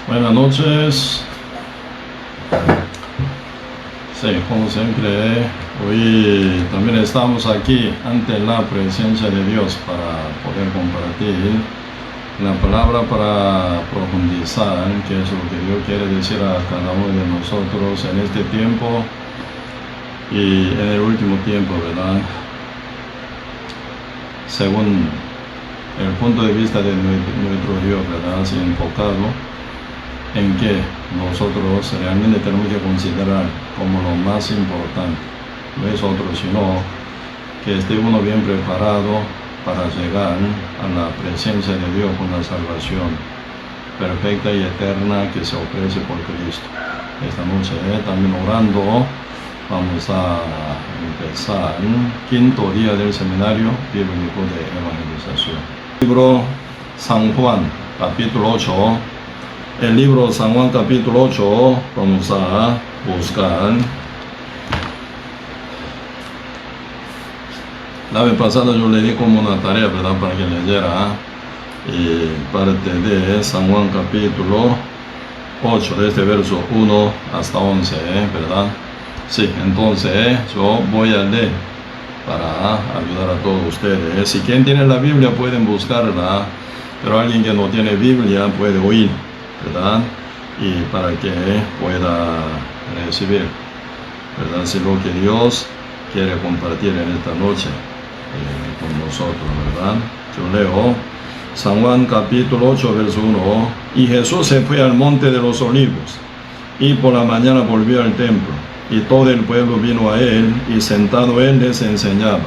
Buenas noches. Sí, como siempre, hoy también estamos aquí ante la presencia de Dios para poder compartir la palabra, para profundizar qué es lo que Dios quiere decir a cada uno de nosotros en este tiempo y en el último tiempo, ¿verdad? Según el punto de vista de nuestro Dios, ¿verdad? Así enfocado en que nosotros realmente tenemos que considerar como lo más importante, no es otro, sino que esté uno bien preparado para llegar a la presencia de Dios con la salvación perfecta y eterna que se ofrece por Cristo. Esta noche también orando vamos a empezar el quinto día del seminario bíblico de evangelización. Libro San Juan, capítulo 8. El libro San Juan capítulo 8 vamos a buscar. La vez pasada yo le di como una tarea, ¿verdad?, para que leyera parte de San Juan capítulo 8, de este verso 1 hasta 11, ¿verdad? Sí, entonces yo voy a leer para ayudar a todos ustedes. Si quien tiene la Biblia pueden buscarla, pero alguien que no tiene Biblia puede oír, ¿verdad? Y para que pueda recibir, ¿verdad? Si lo que Dios quiere compartir en esta noche con nosotros, ¿verdad? Yo leo San Juan capítulo 8, verso 1. Y Jesús se fue al monte de los olivos, y por la mañana volvió al templo, y todo el pueblo vino a él, y sentado él les enseñaba.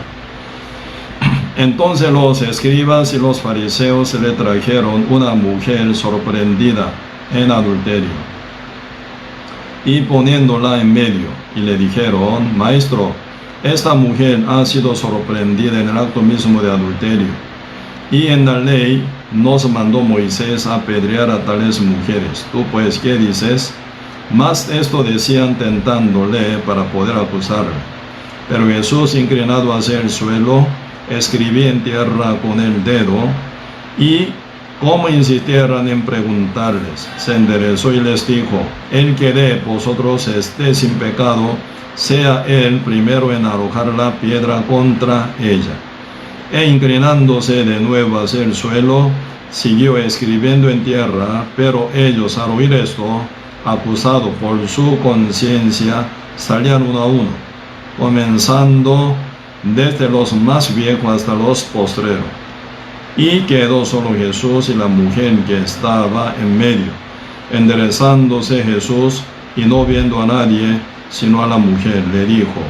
Entonces los escribas y los fariseos le trajeron una mujer sorprendida en adulterio, y poniéndola en medio, y le dijeron: Maestro, esta mujer ha sido sorprendida en el acto mismo de adulterio, y en la ley nos mandó Moisés a apedrear a tales mujeres. ¿Tú pues qué dices? Mas esto decían tentándole para poder acusarle. Pero Jesús, inclinado hacia el suelo, escribía en tierra con el dedo, y como insistieran en preguntarles, se enderezó y les dijo: el que de vosotros esté sin pecado, sea él primero en arrojar la piedra contra ella. E inclinándose de nuevo hacia el suelo, siguió escribiendo en tierra. Pero ellos, al oír esto, acusados por su conciencia, salían uno a uno, comenzando desde los más viejos hasta los postreros. Y quedó solo Jesús y la mujer que estaba en medio. Enderezándose Jesús y no viendo a nadie sino a la mujer, le dijo: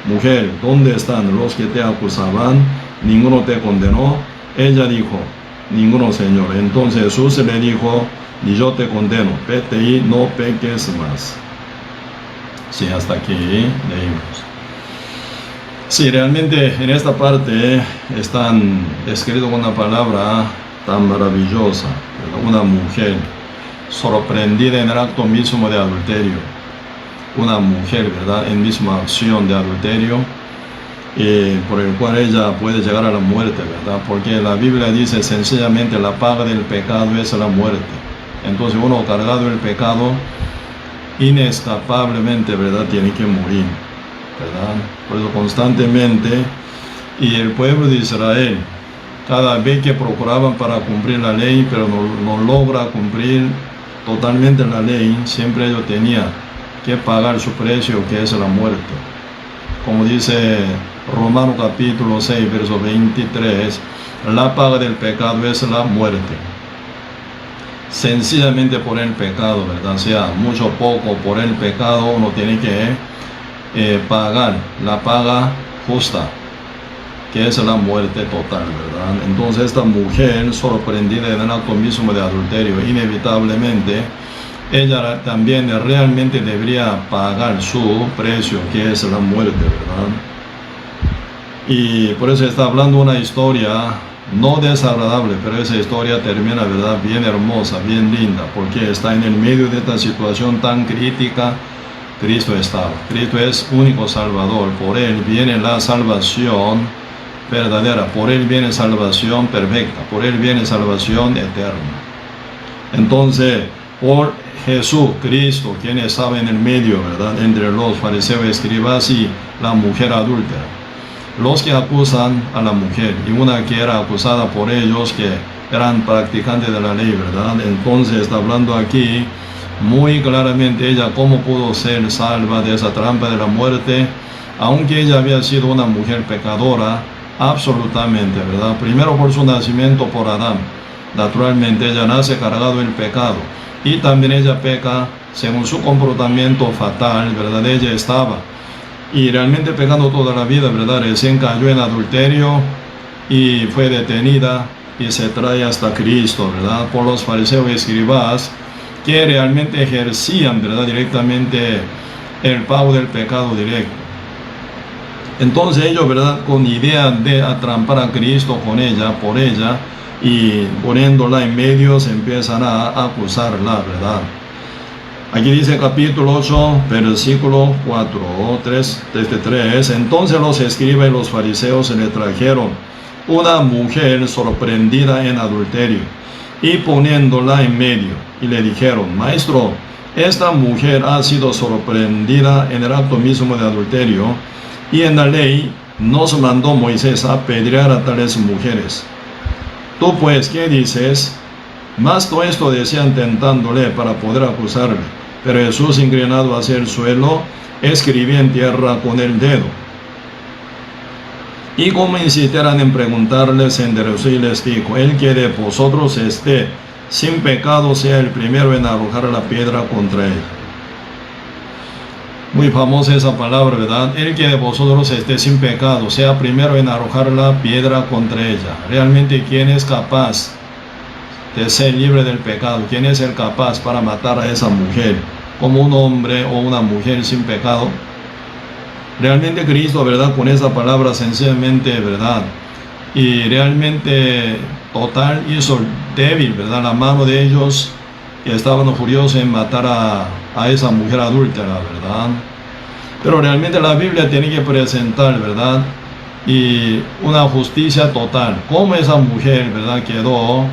Mujer, ¿dónde están los que te acusaban? ¿Ninguno te condenó? Ella dijo: Ninguno, Señor. Entonces Jesús le dijo: Ni yo te condeno, vete y no peques más. Sí, hasta aquí leímos. Sí, realmente en esta parte están escrito una palabra tan maravillosa, ¿verdad? Una mujer sorprendida en el acto mismo de adulterio. Una mujer, ¿verdad?, en misma acción de adulterio, por el cual ella puede llegar a la muerte, ¿verdad? Porque la Biblia dice sencillamente: la paga del pecado es la muerte. Entonces uno cargado el pecado, inescapablemente, ¿verdad?, tiene que morir, ¿verdad? Por eso constantemente, y el pueblo de Israel, cada vez que procuraban para cumplir la ley, pero no logra cumplir totalmente la ley, siempre ellos tenían que pagar su precio, que es la muerte. Como dice Romanos capítulo 6, verso 23, la paga del pecado es la muerte. Sencillamente por el pecado, ¿verdad? Sea mucho o poco, por el pecado uno tiene que pagar la paga justa, que es la muerte total, ¿verdad? Entonces esta mujer sorprendida en el acto mismo de adulterio, inevitablemente ella también realmente debería pagar su precio, que es la muerte, ¿verdad? Y por eso está hablando una historia no desagradable, pero esa historia termina, ¿verdad?, bien hermosa, bien linda, porque está en el medio de esta situación tan crítica. Cristo estaba. Cristo es único Salvador. Por Él viene la salvación verdadera. Por Él viene salvación perfecta. Por Él viene salvación eterna. Entonces, por Jesucristo, quien estaba en el medio, ¿verdad?, entre los fariseos, escribas y la mujer adúltera. Los que acusan a la mujer, y una que era acusada por ellos, que eran practicantes de la ley, ¿verdad? Entonces está hablando aquí muy claramente ella cómo pudo ser salva de esa trampa de la muerte, aunque ella había sido una mujer pecadora, absolutamente, ¿verdad? Primero por su nacimiento por Adán. Naturalmente ella nace cargado el pecado, y también ella peca según su comportamiento fatal, ¿verdad? Ella estaba y realmente pecando toda la vida, ¿verdad? Recién cayó en adulterio y fue detenida y se trae hasta Cristo, ¿verdad?, por los fariseos y escribas, que realmente ejercían, ¿verdad?, directamente el pago del pecado directo. Entonces ellos, ¿verdad?, con idea de atrampar a Cristo con ella, por ella, y poniéndola en medio, se empiezan a acusarla, ¿verdad? Aquí dice capítulo 8, versículo 4, 3. Entonces los escribas y los fariseos se le trajeron una mujer sorprendida en adulterio, y poniéndola en medio, y le dijeron: Maestro, esta mujer ha sido sorprendida en el acto mismo de adulterio, y en la ley nos mandó Moisés a apedrear a tales mujeres. Tú pues, ¿qué dices? Más todo esto decían tentándole para poder acusarle. Pero Jesús, inclinado hacia el suelo, escribía en tierra con el dedo. Y como insistieran en preguntarle, se enderezó y les dijo: El que de vosotros esté sin pecado sea el primero en arrojar la piedra contra él. Muy famosa esa palabra, ¿verdad? El que de vosotros esté sin pecado sea primero en arrojar la piedra contra ella. Realmente, ¿quién es capaz de ser libre del pecado? ¿Quién es el capaz para matar a esa mujer como un hombre o una mujer sin pecado? Realmente Cristo, ¿verdad?, con esa palabra sencillamente, ¿verdad?, y realmente total, hizo débil, ¿verdad?, la mano de ellos, que estaban furiosos en matar a esa mujer adúltera, ¿verdad? Pero realmente la Biblia tiene que presentar, ¿verdad?, y una justicia total. Cómo esa mujer, ¿verdad?, quedó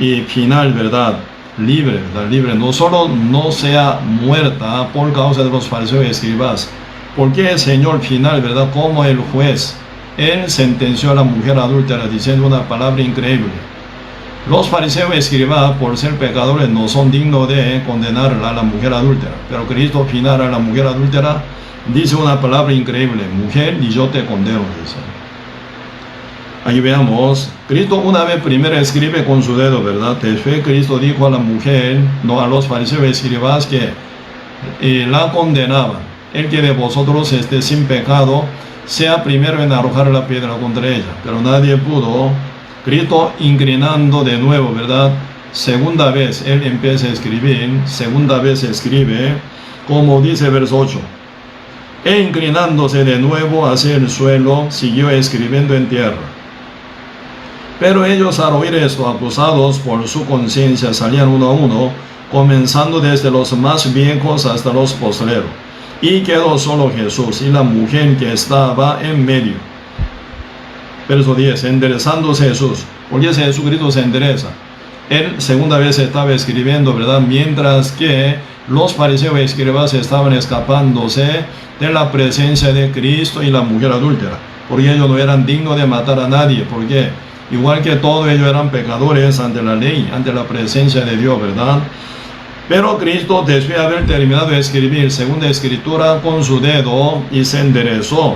y final, ¿verdad?, libre, ¿verdad?, libre. No solo no sea muerta por causa de los fariseos y escribas, porque el Señor final, ¿verdad?, como el juez, Él sentenció a la mujer adúltera diciendo una palabra increíble. Los fariseos y escribas, por ser pecadores, no son dignos de condenar a la mujer adúltera. Pero Cristo final a la mujer adúltera dice una palabra increíble: mujer, y yo te condeno, dice. Aquí veamos, Cristo una vez primero escribe con su dedo, ¿verdad? Después Cristo dijo a la mujer, no a los fariseos y escribas, que la condenaban. El que de vosotros esté sin pecado sea primero en arrojar la piedra contra ella. Pero nadie pudo. Cristo, inclinando de nuevo, ¿verdad?, segunda vez Él empieza a escribir, segunda vez escribe, como dice verso 8. E inclinándose de nuevo hacia el suelo, siguió escribiendo en tierra. Pero ellos, al oír esto, acusados por su conciencia, salían uno a uno, comenzando desde los más viejos hasta los postreros. Y quedó solo Jesús y la mujer que estaba en medio. Verso 10, enderezándose Jesús, porque ese Jesucristo se endereza. Él segunda vez estaba escribiendo, ¿verdad?, mientras que los fariseos y escribas estaban escapándose de la presencia de Cristo y la mujer adúltera, porque ellos no eran dignos de matar a nadie, porque igual que todos ellos eran pecadores ante la ley, ante la presencia de Dios, ¿verdad? Pero Cristo, después de haber terminado de escribir segunda escritura con su dedo, y se enderezó.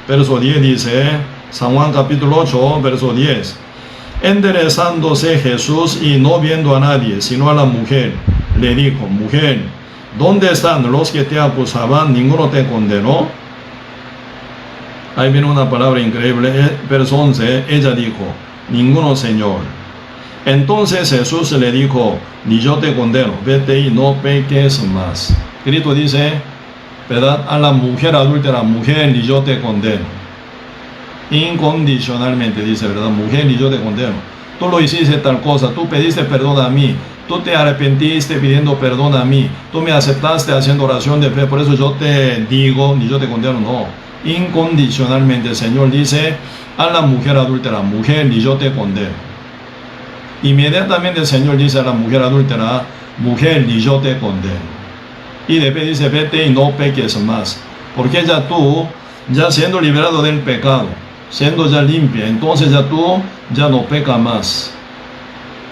Verso 10 dice, San Juan capítulo 8, verso 10. Enderezándose Jesús y no viendo a nadie, sino a la mujer, le dijo: mujer, ¿dónde están los que te acusaban? ¿Ninguno te condenó? Ahí viene una palabra increíble. Verso 11, ella dijo: ninguno, Señor. Entonces Jesús le dijo: ni yo te condeno, vete y no peques más. Cristo dice, ¿verdad?, a la mujer adúltera: mujer, ni yo te condeno. Incondicionalmente dice, ¿verdad?, mujer, ni yo te condeno. Tú lo hiciste tal cosa, tú pediste perdón a mí, tú te arrepentiste pidiendo perdón a mí, tú me aceptaste haciendo oración de fe, por eso yo te digo, ni yo te condeno. No, incondicionalmente el Señor dice a la mujer adúltera: mujer, ni yo te condeno. Inmediatamente el Señor dice a la mujer adúltera: mujer, ni yo te condeno. Y después dice, vete y no peques más. Porque ya tú, ya siendo liberado del pecado, siendo ya limpia, entonces ya tú ya no pecas más.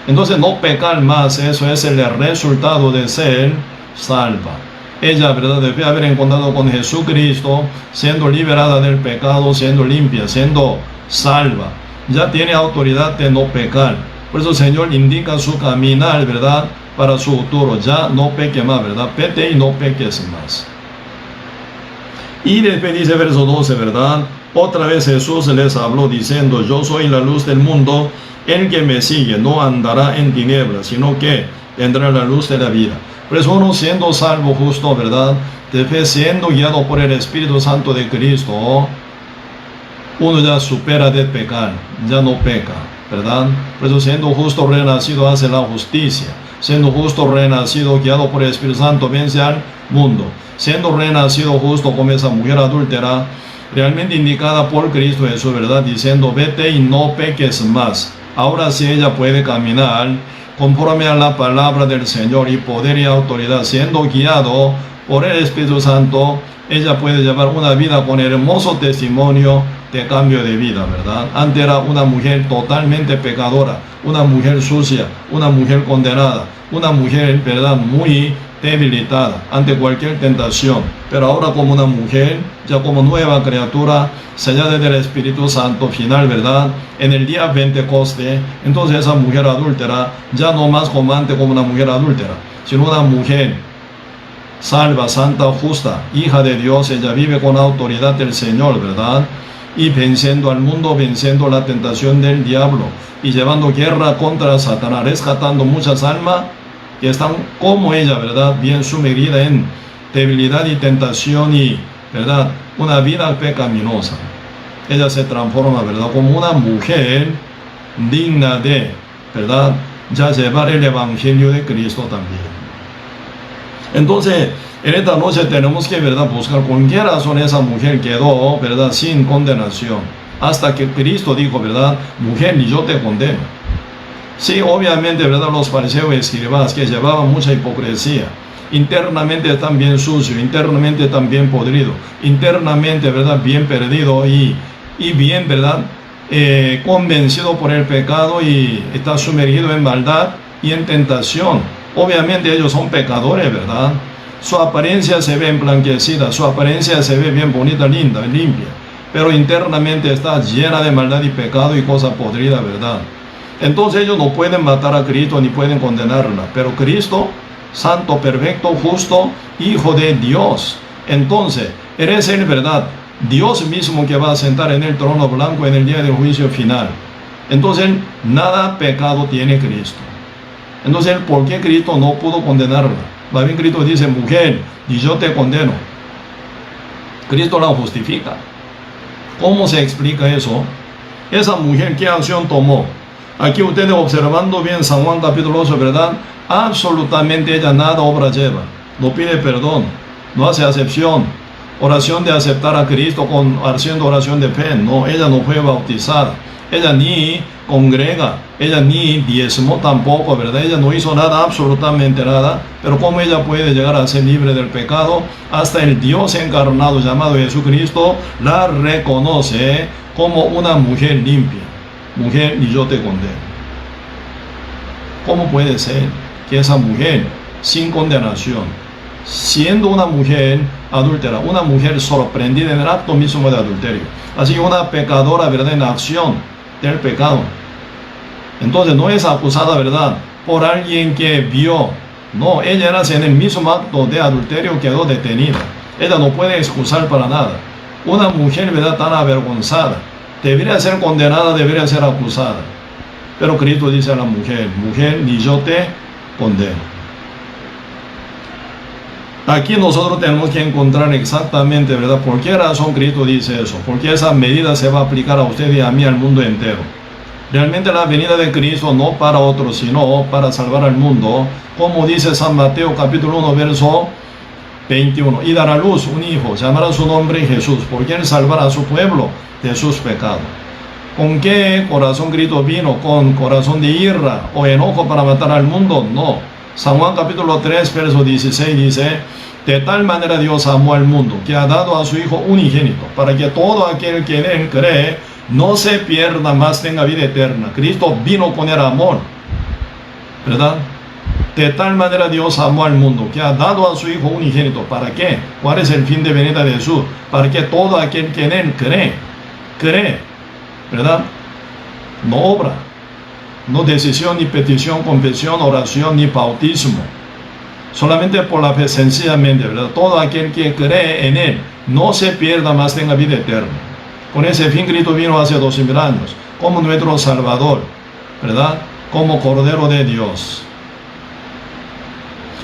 Entonces no pecar más, eso es el resultado de ser salva. Ella, ¿verdad?, debe haber encontrado con Jesucristo, siendo liberada del pecado, siendo limpia, siendo salva. Ya tiene autoridad de no pecar. Por eso el Señor indica su caminar, ¿verdad?, para su futuro. Ya no peque más, ¿verdad? Vete y no peques más. Y después dice verso 12, ¿verdad? Otra vez Jesús les habló diciendo, yo soy la luz del mundo, el que me sigue no andará en tinieblas, sino que tendrá la luz de la vida. Por eso uno siendo salvo justo, ¿verdad?, después siendo guiado por el Espíritu Santo de Cristo, uno ya supera de pecar, ya no peca, ¿verdad? Por eso siendo justo renacido hace la justicia. Siendo justo renacido, guiado por el Espíritu Santo, vence al mundo. Siendo renacido justo como esa mujer adúltera, realmente indicada por Cristo Jesús, ¿verdad?, diciendo, vete y no peques más. Ahora sí ella puede caminar conforme a la palabra del Señor y poder y autoridad. Siendo guiado por el Espíritu Santo, ella puede llevar una vida con hermoso testimonio de cambio de vida, ¿verdad? Antes era una mujer totalmente pecadora, una mujer sucia, una mujer condenada, una mujer, ¿verdad?, muy debilitada ante cualquier tentación. Pero ahora como una mujer, ya como nueva criatura, sellada del Espíritu Santo final, ¿verdad?, en el día Pentecoste, entonces esa mujer adúltera, ya no más como antes como una mujer adúltera, sino una mujer salva, santa, justa, hija de Dios. Ella vive con autoridad del Señor, ¿verdad?, y venciendo al mundo, venciendo la tentación del diablo y llevando guerra contra Satanás, rescatando muchas almas que están como ella, ¿verdad?, bien sumergida en debilidad y tentación y, ¿verdad?, una vida pecaminosa. Ella se transforma, ¿verdad?, como una mujer digna de, ¿verdad?, ya llevar el Evangelio de Cristo también. Entonces, en esta noche tenemos que, ¿verdad?, buscar con qué razón esa mujer quedó, ¿verdad?, sin condenación. Hasta que Cristo dijo, ¿verdad?, mujer, ni yo te condeno. Sí, obviamente, ¿verdad?, los fariseos y escribas que llevaban mucha hipocresía, internamente están bien sucio, internamente están bien podrido, internamente, ¿verdad?, bien perdido y bien, ¿verdad?, convencido por el pecado y está sumergido en maldad y en tentación. Obviamente ellos son pecadores, ¿verdad? Su apariencia se ve emblanquecida, su apariencia se ve bien bonita, linda, limpia, pero internamente está llena de maldad y pecado y cosa podrida, ¿verdad? Entonces ellos no pueden matar a Cristo ni pueden condenarla, pero Cristo, santo, perfecto, justo, Hijo de Dios, entonces eres el, ¿verdad?, Dios mismo que va a sentar en el trono blanco en el día del juicio final. Entonces nada pecado tiene Cristo. Entonces, ¿por qué Cristo no pudo condenarla? Más bien Cristo dice, mujer, y yo te condeno. Cristo la justifica. ¿Cómo se explica eso? Esa mujer, ¿qué acción tomó? Aquí ustedes observando bien San Juan capítulo 8, ¿verdad? Absolutamente ella nada obra lleva. No pide perdón, no hace acepción, oración de aceptar a Cristo haciendo oración de fe. No, ella no fue bautizada. Ella ni congrega, ella ni diezmó tampoco, ¿verdad? Ella no hizo nada, absolutamente nada. Pero ¿cómo ella puede llegar a ser libre del pecado? Hasta el Dios encarnado llamado Jesucristo la reconoce como una mujer limpia. Mujer, y yo te condeno. ¿Cómo puede ser que esa mujer, sin condenación, siendo una mujer adúltera, una mujer sorprendida en el acto mismo de adulterio, así una pecadora, ¿verdad?, en acción del pecado, entonces no es acusada, ¿verdad?, por alguien que vio? No, ella era en el mismo acto de adulterio quedó detenida. Ella no puede excusar para nada. Una mujer, ¿verdad?, tan avergonzada, debería ser condenada, debería ser acusada. Pero Cristo dice a la mujer, mujer, ni yo te condeno. Aquí nosotros tenemos que encontrar exactamente, ¿verdad?, por qué razón Cristo dice eso. Porque esa medida se va a aplicar a usted y a mí, al mundo entero. Realmente la venida de Cristo no para otros, sino para salvar al mundo. Como dice San Mateo capítulo 1, verso 21. Y dará a luz un hijo, llamará su nombre Jesús, porque él salvará a su pueblo de sus pecados. ¿Con qué corazón Cristo vino? ¿Con corazón de ira o enojo para matar al mundo? No. San Juan capítulo 3, verso 16 dice: de tal manera Dios amó al mundo, que ha dado a su Hijo unigénito, para que todo aquel que en él cree no se pierda, mas tenga vida eterna. Cristo vino con el amor, ¿verdad? De tal manera Dios amó al mundo, que ha dado a su Hijo unigénito. ¿Para qué? ¿Cuál es el fin de venida de Jesús? Para que todo aquel que en él cree, ¿verdad? No obra, no decisión, ni petición, confesión, oración, ni bautismo. Solamente por la fe, sencillamente, ¿verdad? Todo aquel que cree en él no se pierda, más tenga vida eterna. Con ese fin Cristo vino hace 2000 años, como nuestro Salvador, ¿verdad? Como Cordero de Dios.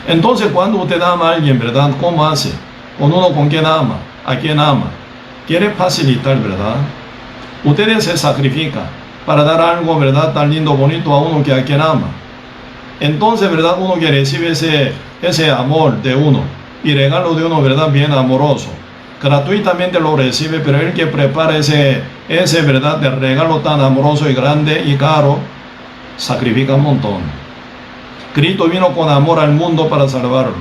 Entonces, cuando usted ama a alguien, ¿verdad? ¿Cómo hace? Con uno con quien ama, a quien ama. Quiere facilitar, ¿verdad? Usted se sacrifica para dar algo, ¿verdad? Tan lindo, bonito a uno que a quien ama. Entonces, ¿verdad? Uno que recibe ese amor de uno y regalo de uno, ¿verdad? Bien amoroso. Gratuitamente lo recibe, pero el que prepara ese ¿verdad? De regalo tan amoroso y grande y caro, sacrifica un montón. Cristo vino con amor al mundo para salvarlo.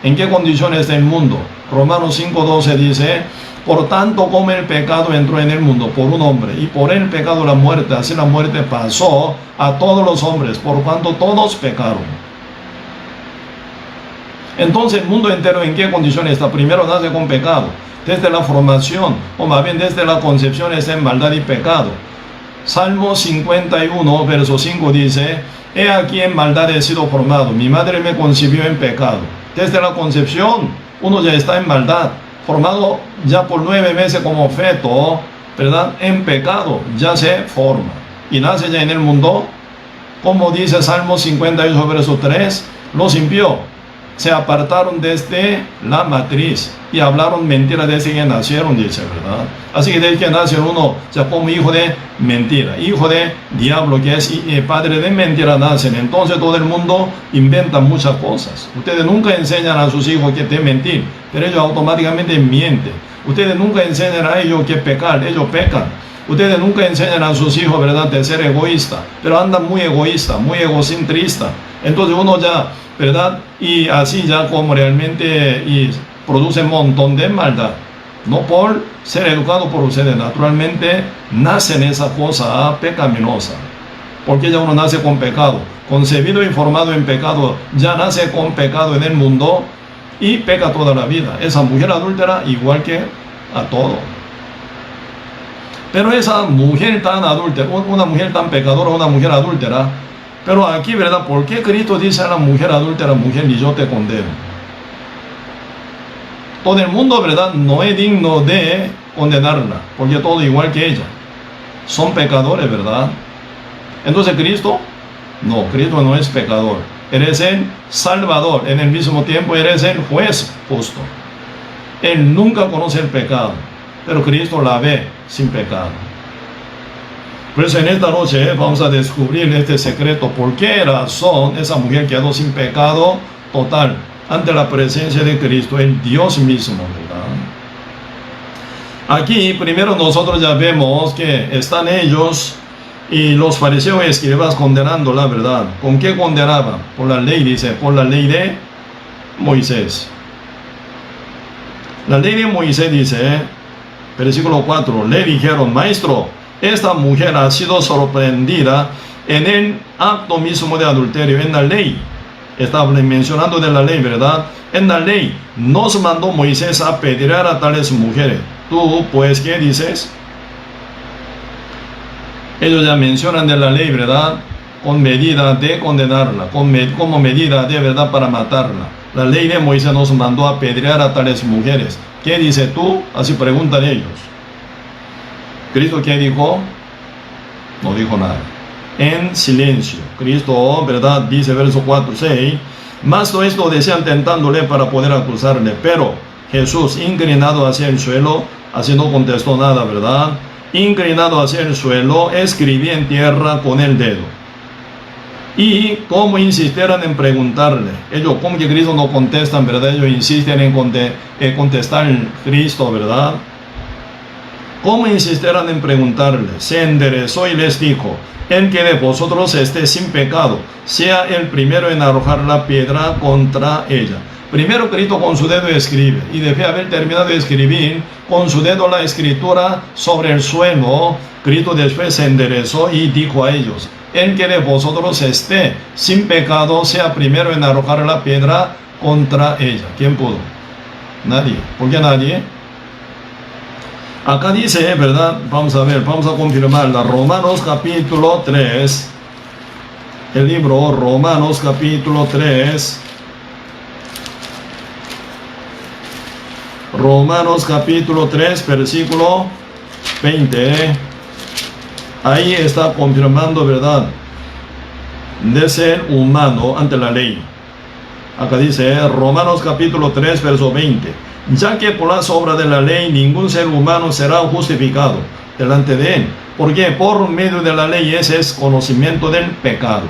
¿En qué condiciones está el mundo? Romanos 5:12 dice: por tanto, como el pecado entró en el mundo por un hombre, y por el pecado la muerte, así la muerte pasó a todos los hombres, por cuanto todos pecaron. Entonces el mundo entero, ¿en qué condiciones está? Primero nace con pecado. Desde la formación, o más bien desde la concepción, está en maldad y pecado. Salmo 51, verso 5 dice: he aquí en maldad he sido formado, mi madre me concibió en pecado. Desde la concepción uno ya está en maldad, formado ya por 9 meses como feto, ¿verdad? En pecado ya se forma y nace ya en el mundo. Como dice Salmo 58, verso 3, los impíos se apartaron desde la matriz y hablaron mentira desde que nacieron, dice, ¿verdad? Así que desde que nace uno, ya como hijo de mentira, hijo de diablo, que es padre de mentira, nacen. Entonces todo el mundo inventa muchas cosas. Ustedes nunca enseñan a sus hijos que deben mentir, pero ellos automáticamente mienten. Ustedes nunca enseñan a ellos que pecar, ellos pecan. Ustedes nunca enseñan a sus hijos, ¿verdad?, de ser egoísta, pero andan muy egoísta, muy egocentrista. Entonces uno ya, ¿verdad? Y así ya como realmente produce un montón de maldad. No por ser educado por ustedes, naturalmente nacen esa cosa pecaminosa. Porque ya uno nace con pecado, concebido y formado en pecado, ya nace con pecado en el mundo y peca toda la vida. Esa mujer adúltera igual que a todo. Pero esa mujer tan adúltera, una mujer tan pecadora, una mujer adúltera, pero aquí, ¿verdad? ¿Por qué Cristo dice a la mujer adúltera: mujer, ni yo te condeno? Todo el mundo, ¿verdad?, no es digno de condenarla, porque todo igual que ella. Son pecadores, ¿verdad? Entonces Cristo, no, Cristo no es pecador. Eres el Salvador, en el mismo tiempo eres el juez justo. Él nunca conoce el pecado, pero Cristo la ve sin pecado. Por eso en esta noche vamos a descubrir este secreto. ¿Por qué razón esa mujer quedó sin pecado total ante la presencia de Cristo, el Dios mismo, ¿verdad? Aquí primero nosotros ya vemos que están ellos y los fariseos y escribas condenándola, ¿verdad? ¿Con qué condenaban? Por la ley, dice, por la ley de Moisés. La ley de Moisés dice, versículo 4, le dijeron: maestro, esta mujer ha sido sorprendida en el acto mismo de adulterio. En la ley, está mencionando de la ley, ¿verdad? En la ley nos mandó Moisés a apedrear a tales mujeres. Tú, pues, ¿qué dices? Ellos ya mencionan de la ley, ¿verdad? Con medida de condenarla, como medida de, ¿verdad?, para matarla. La ley de Moisés nos mandó a apedrear a tales mujeres. ¿Qué dices tú? Así preguntan ellos. ¿Cristo qué dijo? No dijo nada. En silencio. Cristo, ¿verdad?, dice verso 4, 6. Más todo esto decían tentándole para poder acusarle. Pero Jesús, inclinado hacia el suelo, así no contestó nada, ¿verdad? Inclinado hacia el suelo, escribía en tierra con el dedo. Y como insistieran en preguntarle, ellos, como que Cristo no contestan, ¿verdad? Ellos insisten en contestar en Cristo, ¿verdad? ¿Cómo insistieran en preguntarle? Se enderezó y les dijo: el que de vosotros esté sin pecado, sea el primero en arrojar la piedra contra ella. Primero Cristo con su dedo escribe, y después de haber terminado de escribir con su dedo la escritura sobre el suelo, Cristo después se enderezó y dijo a ellos: el que de vosotros esté sin pecado, sea primero en arrojar la piedra contra ella. ¿Quién pudo? Nadie. ¿Por qué nadie? Acá dice, ¿verdad? Vamos a ver, vamos a confirmarla. Romanos capítulo 3. El libro Romanos capítulo 3. Romanos capítulo 3, versículo 20. Ahí está confirmando, ¿verdad?, de ser humano ante la ley. Acá dice Romanos capítulo 3, verso 20. Ya que por las obras de la ley ningún ser humano será justificado delante de él, porque por medio de la ley ese es conocimiento del pecado.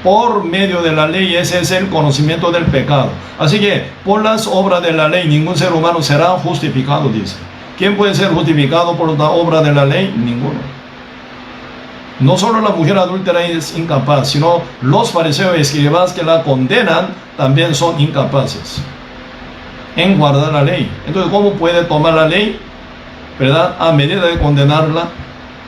Por medio de la ley ese es el conocimiento del pecado. Así que por las obras de la ley ningún ser humano será justificado, dice. ¿Quién puede ser justificado por la obra de la ley? Ninguno. No solo la mujer adúltera es incapaz, sino los fariseos y escribas que la condenan también son incapaces en guardar la ley. Entonces, ¿cómo puede tomar la ley, verdad, a medida de condenarla?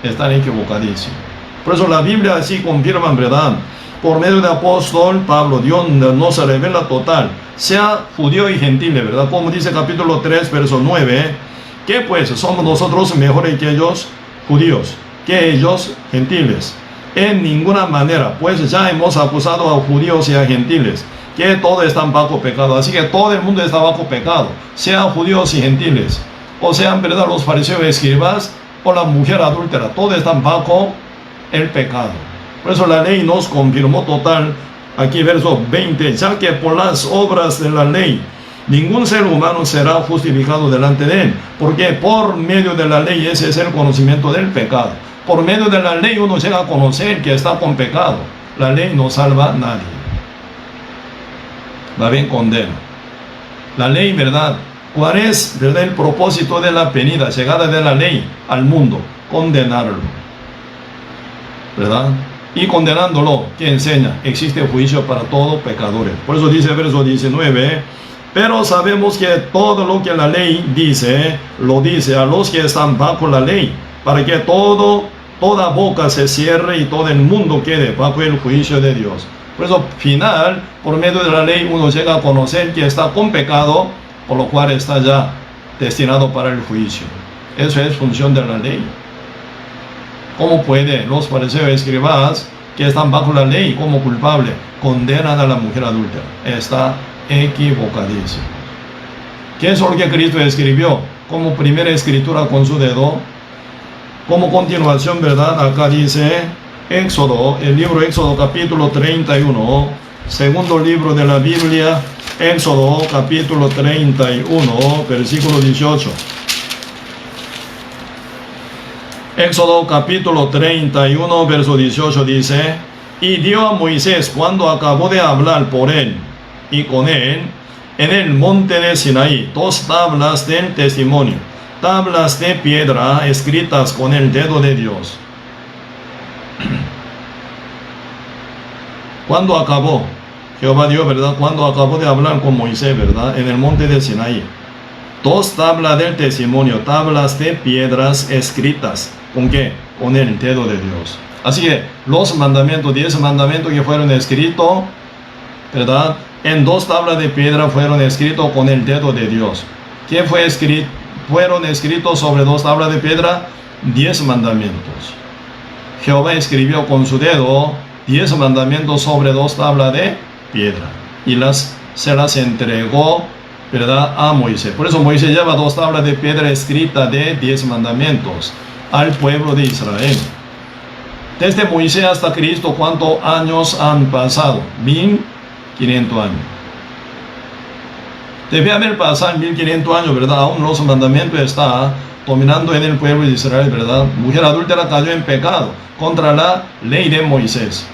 Están equivocadísimos. Por eso la Biblia así confirma, verdad, por medio del apóstol Pablo, Dios nos revela total, sea judío y gentil, verdad, como dice capítulo 3, verso 9, que pues somos nosotros mejores que ellos, judíos, que ellos, gentiles. En ninguna manera, pues ya hemos acusado a judíos y a gentiles, que todos están bajo pecado. Así que todo el mundo está bajo pecado, sean judíos y gentiles, o sean, verdad, los fariseos y escribas, o la mujer adúltera, todos están bajo el pecado. Por eso la ley nos confirmó total, aquí verso 20, ya que por las obras de la ley ningún ser humano será justificado delante de él, porque por medio de la ley ese es el conocimiento del pecado. Por medio de la ley uno llega a conocer que está con pecado. La ley no salva a nadie. La ley condena. La ley, ¿verdad? ¿Cuál es, verdad, el propósito de la venida, llegada de la ley al mundo? Condenarlo, ¿verdad? Y condenándolo, ¿qué enseña? Existe juicio para todos pecadores. Por eso dice verso 19, pero sabemos que todo lo que la ley dice, lo dice a los que están bajo la ley, para que toda boca se cierre y todo el mundo quede bajo el juicio de Dios. Por eso, final, por medio de la ley uno llega a conocer que está con pecado, por lo cual está ya destinado para el juicio. Eso es función de la ley. ¿Cómo puede los fariseos y escribas que están bajo la ley como culpables condenan a la mujer adúltera? Está equivocadísimo. ¿Qué es lo que Cristo escribió como primera escritura con su dedo? Como continuación, ¿verdad? Acá dice Éxodo, el libro Éxodo capítulo 31, segundo libro de la Biblia, Éxodo capítulo 31, versículo 18. Éxodo capítulo 31, verso 18 dice: y dio a Moisés, cuando acabó de hablar por él y con él, en el monte de Sinaí, 2 tablas del testimonio, tablas de piedra escritas con el dedo de Dios. Cuando acabó, Jehová Dios, ¿verdad? Cuando acabó de hablar con Moisés, ¿verdad? En el monte de Sinaí, 2 tablas del testimonio, tablas de piedras escritas. ¿Con qué? Con el dedo de Dios. Así que los mandamientos, 10 mandamientos que fueron escritos, ¿verdad?, en 2 tablas de piedra fueron escritos con el dedo de Dios. ¿Qué fue escrito? Fueron escritos sobre 2 tablas de piedra 10 mandamientos. Jehová escribió con su dedo 10 mandamientos sobre 2 tablas de piedra y se las entregó, ¿verdad?, a Moisés. Por eso Moisés lleva 2 tablas de piedra escritas de 10 mandamientos al pueblo de Israel. Desde Moisés hasta Cristo, ¿cuántos años han pasado? 1500 años. Debe haber pasado 1500 años, ¿verdad? Aún los mandamientos están dominando en el pueblo de Israel, ¿verdad? Mujer adúltera cayó en pecado contra la ley de Moisés.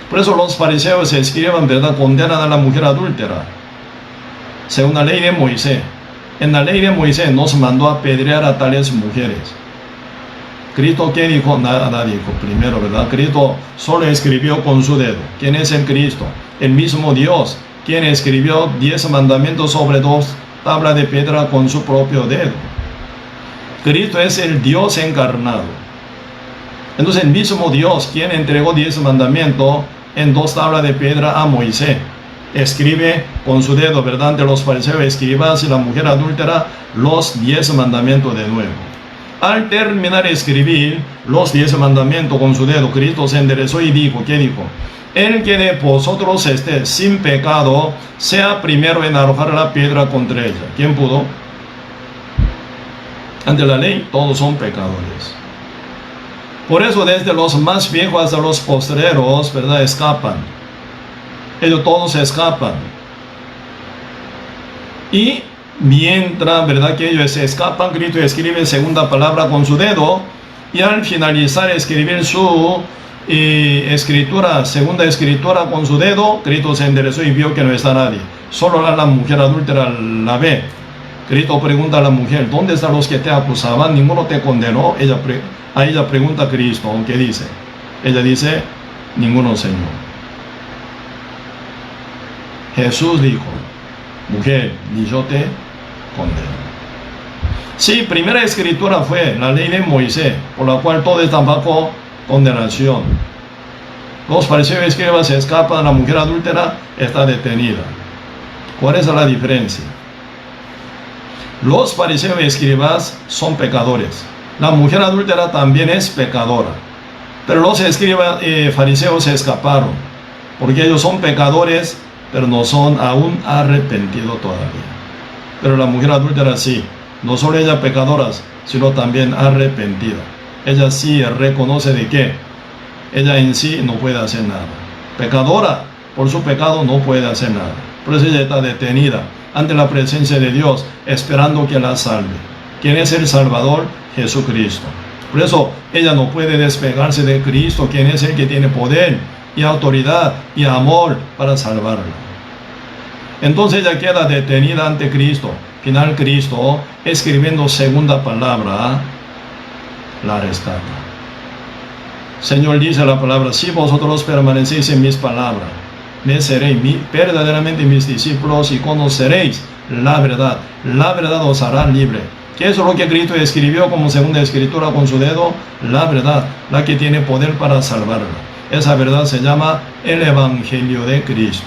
Por eso los fariseos se escriben, ¿verdad?, condenan a la mujer adúltera según la ley de Moisés. En la ley de Moisés nos mandó a apedrear a tales mujeres. Cristo, ¿qué dijo? Nada dijo primero, ¿verdad? Cristo solo escribió con su dedo. ¿Quién es el Cristo? El mismo Dios, quien escribió 10 mandamientos sobre 2 tablas de piedra con su propio dedo. Cristo es el Dios encarnado. Entonces el mismo Dios, quien entregó 10 mandamientos en 2 tablas de piedra a Moisés, escribe con su dedo, ¿verdad? Ante los fariseos, escribas y la mujer adúltera los 10 mandamientos de nuevo. Al terminar de escribir los 10 mandamientos con su dedo, Cristo se enderezó y dijo, ¿qué dijo? El que de vosotros esté sin pecado, sea primero en arrojar la piedra contra ella. ¿Quién pudo? Ante la ley, todos son pecadores. Por eso, desde los más viejos hasta los postreros, ¿verdad? Escapan. Ellos todos escapan. Y mientras, ¿verdad? Que ellos se escapan, Cristo escribe segunda palabra con su dedo. Y al finalizar escribir su escritura, segunda escritura con su dedo, Cristo se enderezó y vio que no está nadie. Solo la mujer adúltera la ve. Cristo pregunta a la mujer, ¿dónde están los que te acusaban? ¿Ninguno te condenó? A ella pregunta a Cristo, ¿qué dice? Ella dice, ninguno, Señor. Jesús dijo, mujer, ni yo te condeno. Sí, primera escritura fue la ley de Moisés, por la cual todo está bajo condenación. Los fariseos y escribas se escapan, la mujer adúltera está detenida. ¿Cuál es la diferencia? Los fariseos y escribas son pecadores. La mujer adúltera también es pecadora. Pero los fariseos se escaparon, porque ellos son pecadores, pero no son aún arrepentidos todavía. Pero la mujer adúltera sí, no solo ella pecadora, sino también arrepentida. Ella sí reconoce de que ella en sí no puede hacer nada. Pecadora, por su pecado no puede hacer nada. Por eso ella está detenida ante la presencia de Dios, esperando que la salve. ¿Quién es el Salvador? Jesucristo. Por eso ella no puede despegarse de Cristo, quien es el que tiene poder y autoridad y amor para salvarla. Entonces ella queda detenida ante Cristo. Final, Cristo, escribiendo segunda palabra, la rescata. Señor, dice la palabra, si vosotros permanecéis en mis palabras, me seréis verdaderamente mis discípulos y conoceréis la verdad. La verdad os hará libre. ¿Qué es lo que Cristo escribió como segunda escritura con su dedo? La verdad, la que tiene poder para salvarla. Esa verdad se llama el Evangelio de Cristo.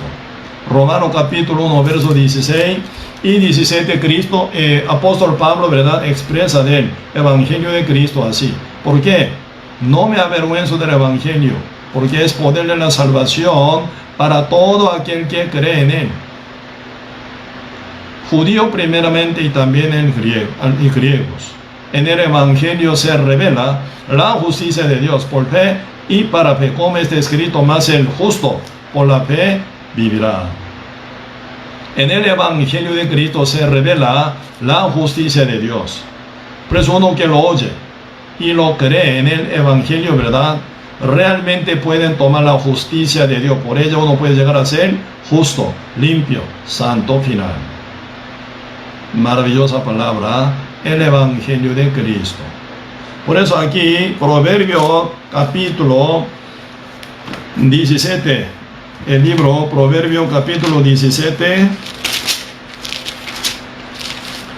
Romanos capítulo 1, verso 16 y 17, Cristo, apóstol Pablo, ¿verdad?, expresa del Evangelio de Cristo así. ¿Por qué? No me avergüenzo del Evangelio, porque es poder de la salvación para todo aquel que cree en él. Judío primeramente y también en griegos. En el Evangelio se revela la justicia de Dios por fe y para fe, como está escrito, más el justo por la fe vivirá. En el Evangelio de Cristo se revela la justicia de Dios. Por eso uno que lo oye y lo cree en el Evangelio, ¿verdad?, realmente pueden tomar la justicia de Dios. Por ello uno puede llegar a ser justo, limpio, santo final. Maravillosa palabra, el Evangelio de Cristo. Por eso aquí, Proverbio capítulo 17, el libro Proverbio capítulo 17,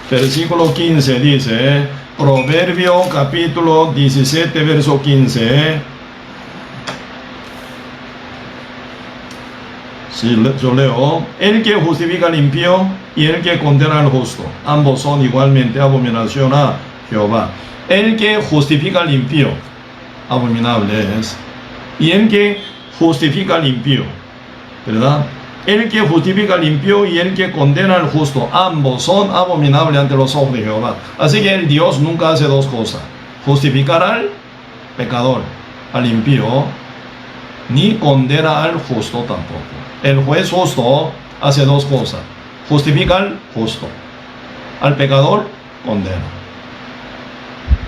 versículo 15 dice, Proverbio capítulo 17, verso 15. Sí, yo leo, el que justifica al impío y el que condena al justo, ambos son igualmente abominación a Jehová. El que justifica al impío, abominable es, y el que justifica al impío, ¿verdad? El que justifica al impío y el que condena al justo, ambos son abominables ante los ojos de Jehová. Así que el Dios nunca hace dos cosas: justificar al pecador, al impío, ni condena al justo tampoco. El juez justo hace dos cosas: justifica al justo, al pecador condena.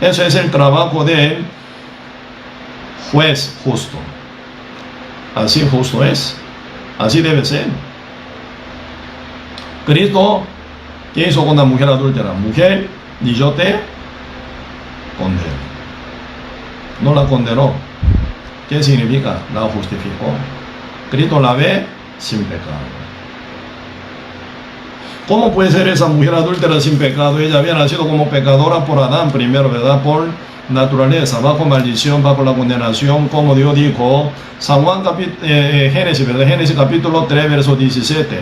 Ese es el trabajo del juez justo. Así justo es, así debe ser. Cristo, ¿qué hizo con la mujer adúltera? Mujer, ni yo te condeno. no la condenó. ¿Qué significa? La justificó. Cristo la ve sin pecado. ¿Cómo puede ser esa mujer adúltera sin pecado? Ella había nacido como pecadora por Adán primero, ¿verdad? Por naturaleza, bajo maldición, bajo la condenación, como Dios dijo. San Juan Génesis, ¿verdad? Génesis capítulo 3, verso 17.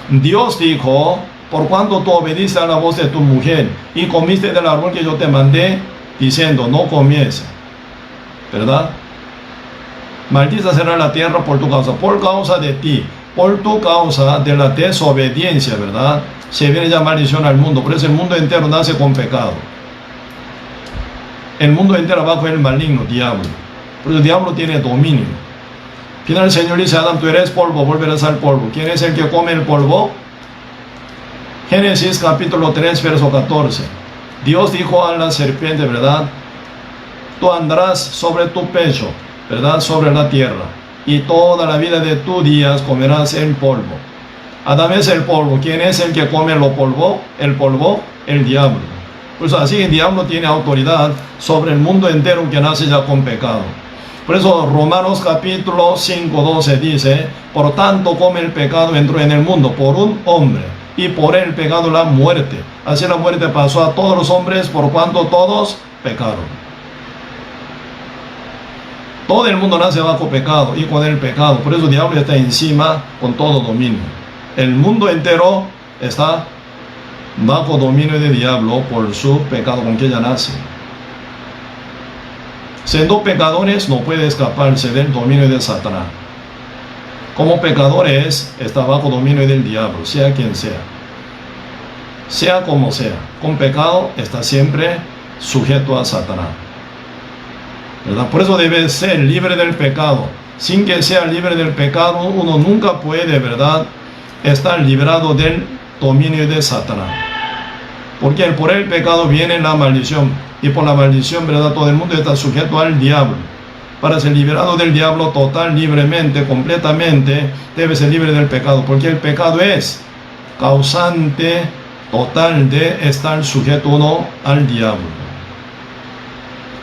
Dios dijo: por cuanto tú obediste a la voz de tu mujer y comiste del árbol que yo te mandé, diciendo, no comiese, ¿verdad? Maldita será la tierra por tu causa de ti, por tu causa de la desobediencia, ¿verdad? Se viene ya maldición al mundo. Por eso el mundo entero nace con pecado. El mundo entero bajo el maligno, diablo. Por eso el diablo tiene dominio. Al final el Señor dice a Adán: tú eres polvo, volverás al polvo. ¿Quién es el que come el polvo? Génesis capítulo 3, verso 14. Dios dijo a la serpiente, ¿verdad? Tú andarás sobre tu pecho, ¿verdad? Sobre la tierra. Y toda la vida de tus días comerás el polvo. Adán es el polvo. ¿Quién es el que come lo polvo? El polvo, el diablo. Pues así el diablo tiene autoridad sobre el mundo entero que nace ya con pecado. Por eso Romanos capítulo 5, 12 dice: por tanto, como el pecado entró en el mundo por un hombre, y por el pecado la muerte. Así la muerte pasó a todos los hombres, por cuanto todos pecaron. Todo el mundo nace bajo pecado y con el pecado. Por eso el diablo está encima con todo dominio. El mundo entero está bajo dominio del diablo por su pecado con que ella nace. Siendo pecadores, no puede escaparse del dominio de Satanás. Como pecadores, está bajo dominio del diablo, sea quien sea. Sea como sea, con pecado está siempre sujeto a Satanás, ¿verdad? Por eso debe ser libre del pecado. Sin que sea libre del pecado, uno nunca puede, ¿verdad?, estar librado del dominio de Satanás. Porque por el pecado viene la maldición. Y por la maldición, ¿verdad?, todo el mundo está sujeto al diablo. Para ser liberado del diablo total, libremente, completamente, debe ser libre del pecado. Porque el pecado es causante total de estar sujeto uno al diablo.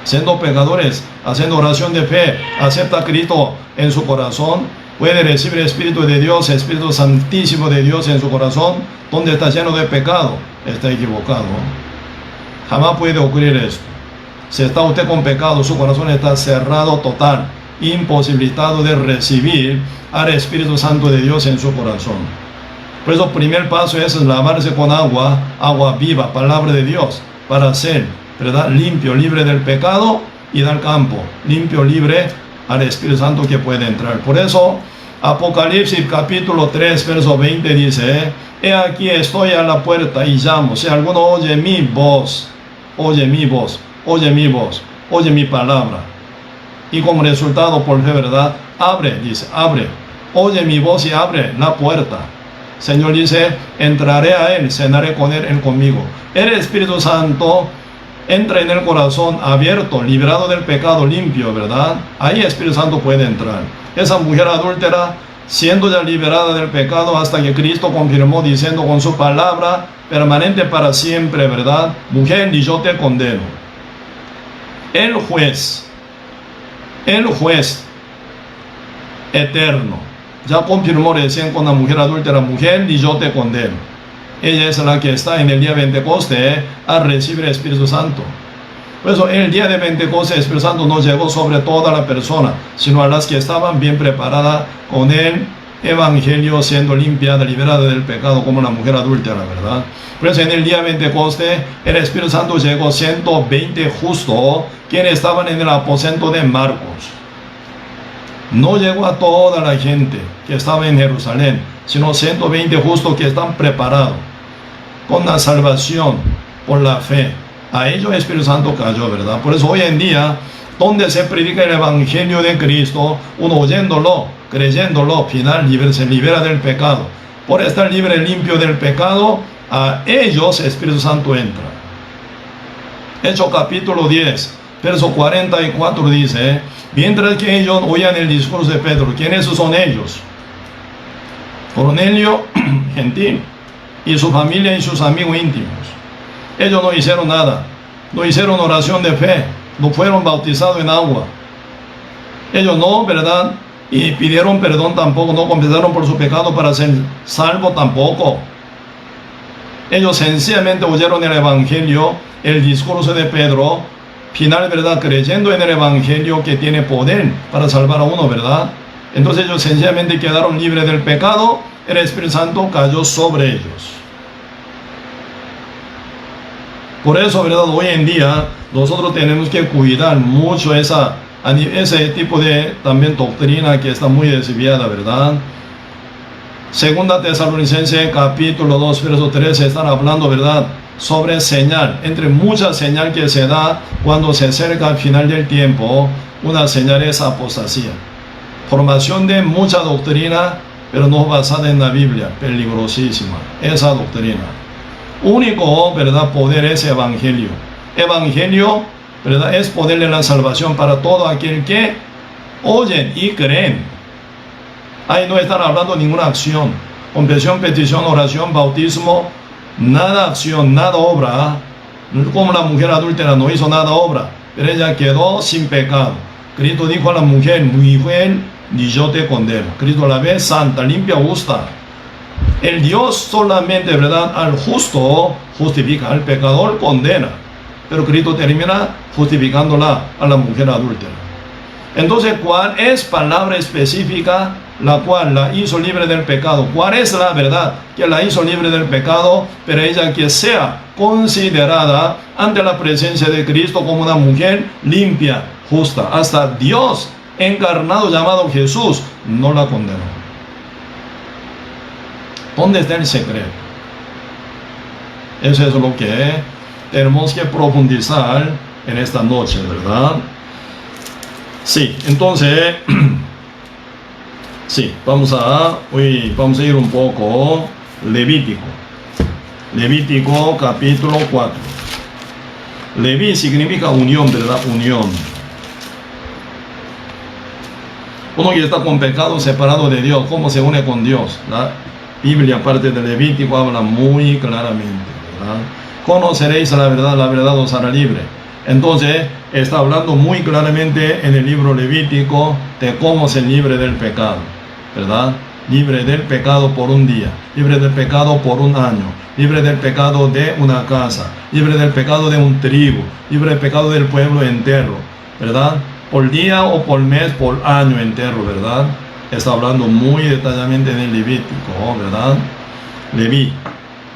Siendo pecadores, haciendo oración de fe, acepta a Cristo en su corazón, puede recibir el Espíritu de Dios, el Espíritu Santísimo de Dios en su corazón. Donde está lleno de pecado, está equivocado. Jamás puede ocurrir esto. Si está usted con pecado, su corazón está cerrado total, imposibilitado de recibir al Espíritu Santo de Dios en su corazón. Por eso el primer paso es lavarse con agua, agua viva, palabra de Dios, para ser, ¿verdad?, limpio, libre del pecado, y dar campo, limpio, libre al Espíritu Santo que puede entrar. Por eso Apocalipsis capítulo 3, verso 20 dice: he aquí estoy a la puerta y llamo. Si alguno oye mi voz, oye mi voz, oye mi voz, oye mi palabra, y como resultado, por fe, ¿verdad?, abre, dice, abre, oye mi voz y abre la puerta. Señor dice: entraré a él, cenaré con él conmigo. El Espíritu Santo entra en el corazón abierto, librado del pecado, limpio, ¿verdad? Ahí el Espíritu Santo puede entrar. Esa mujer adúltera, siendo ya liberada del pecado, hasta que Cristo confirmó diciendo con su palabra permanente para siempre, ¿verdad? Mujer, ni yo te condeno. El juez eterno, ya confirmó recién con la mujer adúltera: mujer, ni yo te condeno. Ella es la que está en el día de Pentecostés a recibir el Espíritu Santo. Por eso el día de Pentecostés el Espíritu Santo no llegó sobre toda la persona, sino a las que estaban bien preparadas con el Evangelio, siendo limpiada, liberada del pecado, como la mujer adúltera, ¿verdad? Por eso en el día de Pentecostés el Espíritu Santo llegó 120 justos, quienes estaban en el aposento de Marcos. No llegó a toda la gente que estaba en Jerusalén, sino 120 justos que están preparados con la salvación por la fe. A ellos el Espíritu Santo cayó, ¿verdad? Por eso hoy en día, donde se predica el Evangelio de Cristo, uno oyéndolo, creyéndolo, final se libera del pecado. Por estar libre, limpio del pecado, a ellos el Espíritu Santo entra. Hechos capítulo 10, verso 44 dice: mientras que ellos oían el discurso de Pedro. ¿Quiénes son ellos? Cornelio, gentil, y su familia y sus amigos íntimos. Ellos no hicieron nada, no hicieron oración de fe, no fueron bautizados en agua. Ellos no, ¿verdad? Y pidieron perdón tampoco, no confesaron por su pecado para ser salvos tampoco. Ellos sencillamente oyeron el Evangelio, el discurso de Pedro, final, ¿verdad? Creyendo en el Evangelio que tiene poder para salvar a uno, ¿verdad? Entonces ellos sencillamente quedaron libres del pecado, el Espíritu Santo cayó sobre ellos. Por eso, ¿verdad? Hoy en día nosotros tenemos que cuidar mucho ese tipo de también doctrina que está muy desviada, ¿verdad? Segunda Tesalonicenses capítulo 2 verso 13 están hablando, ¿verdad?, sobre señal, entre muchas señales que se da cuando se acerca al final del tiempo. Una señal es apostasía, formación de mucha doctrina, pero no basada en la Biblia, peligrosísima esa doctrina. Único, ¿verdad?, poder es evangelio. Evangelio, ¿verdad?, es poder de la salvación para todo aquel que oyen y creen. Ahí no están hablando de ninguna acción, confesión, petición, oración, bautismo, nada acción, nada obra. Como la mujer adúltera no hizo nada obra, pero ella quedó sin pecado. Cristo dijo a la mujer: mujer, ni yo te condeno. Cristo la ve santa, limpia, justa. El Dios solamente, ¿verdad?, al justo justifica, al pecador condena, pero Cristo termina justificándola a la mujer adúltera. Entonces, ¿cuál es palabra específica la cual la hizo libre del pecado? ¿Cuál es la verdad que la hizo libre del pecado, pero ella que sea considerada ante la presencia de Cristo como una mujer limpia, justa? Hasta Dios encarnado llamado Jesús no la condenó. ¿Dónde está el secreto? Eso es lo que tenemos que profundizar en esta noche, ¿verdad? Sí, entonces, sí, vamos a ir un poco Levítico. Levítico capítulo 4. Leví significa unión, ¿verdad? Unión. Uno que está con pecado separado de Dios, ¿cómo se une con Dios? La Biblia, aparte de Levítico, habla muy claramente, ¿verdad? Conoceréis la verdad os hará libre. Entonces, está hablando muy claramente en el libro Levítico de cómo ser libre del pecado, ¿verdad? Libre del pecado por un día, libre del pecado por un año, libre del pecado de una casa, libre del pecado de un tribu, libre del pecado del pueblo entero, ¿verdad? Por día o por mes, por año entero, ¿verdad? Está hablando muy detalladamente en el Levítico, ¿verdad? Leví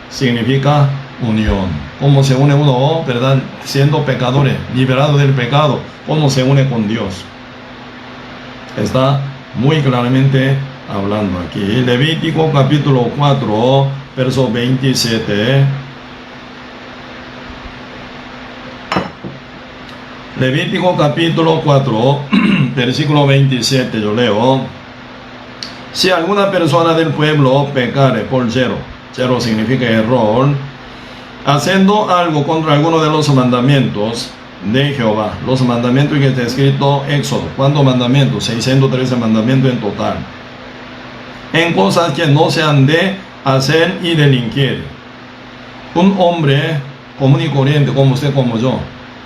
significa unión. Cómo se une uno, ¿verdad?, siendo pecadores, liberado del pecado, cómo se une con Dios. Está muy claramente hablando aquí. Levítico capítulo 4, verso 27. Levítico capítulo 4, versículo 27, yo leo: si alguna persona del pueblo pecare por cero significa error, haciendo algo contra alguno de los mandamientos de Jehová, los mandamientos que está escrito Éxodo, ¿cuántos mandamientos? 613 mandamientos en total, en cosas que no se han de hacer y delinquir. Un hombre común y corriente, como usted, como yo,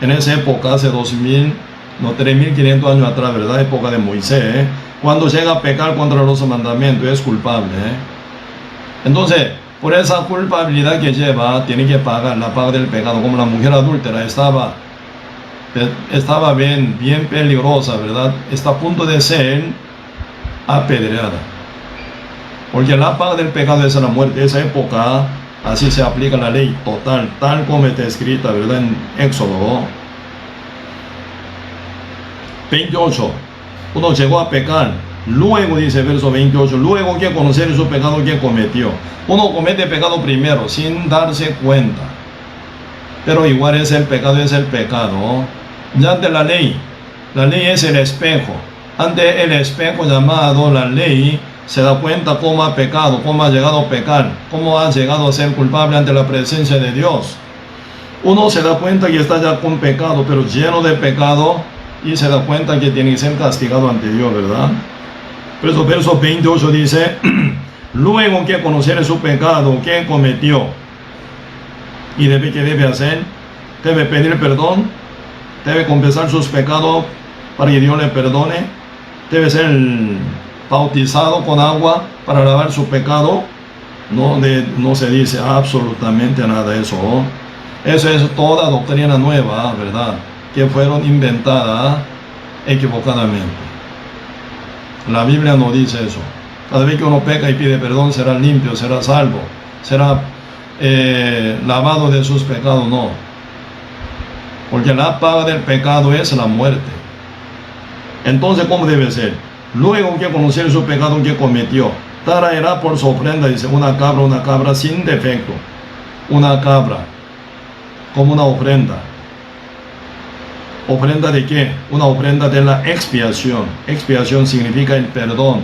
en esa época, hace 3.500 años atrás, ¿verdad?, época de Moisés, cuando llega a pecar contra los mandamientos, es culpable, Entonces, por esa culpabilidad que lleva, tiene que pagar la paga del pecado. Como la mujer adúltera estaba bien peligrosa, ¿verdad? Está a punto de ser apedreada, porque la paga del pecado es la muerte. Esa época, así se aplica la ley total, tal como está escrita, ¿verdad?, en Éxodo 28. Uno llegó a pecar. Luego, dice verso 28, luego que conocer su pecado que cometió. Uno comete pecado primero, sin darse cuenta. Pero igual es el pecado. Ya ante la ley es el espejo. Ante el espejo llamado la ley, se da cuenta cómo ha pecado, cómo ha llegado a pecar, cómo ha llegado a ser culpable ante la presencia de Dios. Uno se da cuenta que está ya con pecado, pero lleno de pecado, y se da cuenta que tiene que ser castigado ante Dios, ¿verdad? Por eso verso 28 dice: luego que conocer su pecado que cometió, y ¿qué debe hacer? Debe pedir perdón debe confesar sus pecados para que Dios le perdone, debe ser bautizado con agua para lavar su pecado. No se dice absolutamente nada de eso. Eso es toda doctrina nueva, ¿verdad?, que fueron inventadas equivocadamente. La Biblia no dice eso. Cada vez que uno peca y pide perdón, será limpio, será salvo, será lavado de sus pecados. No, porque la paga del pecado es la muerte. Entonces, ¿cómo debe ser? Luego que conocer su pecado que cometió, traerá por su ofrenda, dice, una cabra sin defecto. Una cabra como una ofrenda. ¿Ofrenda de qué? Una ofrenda de la expiación. Expiación significa el perdón,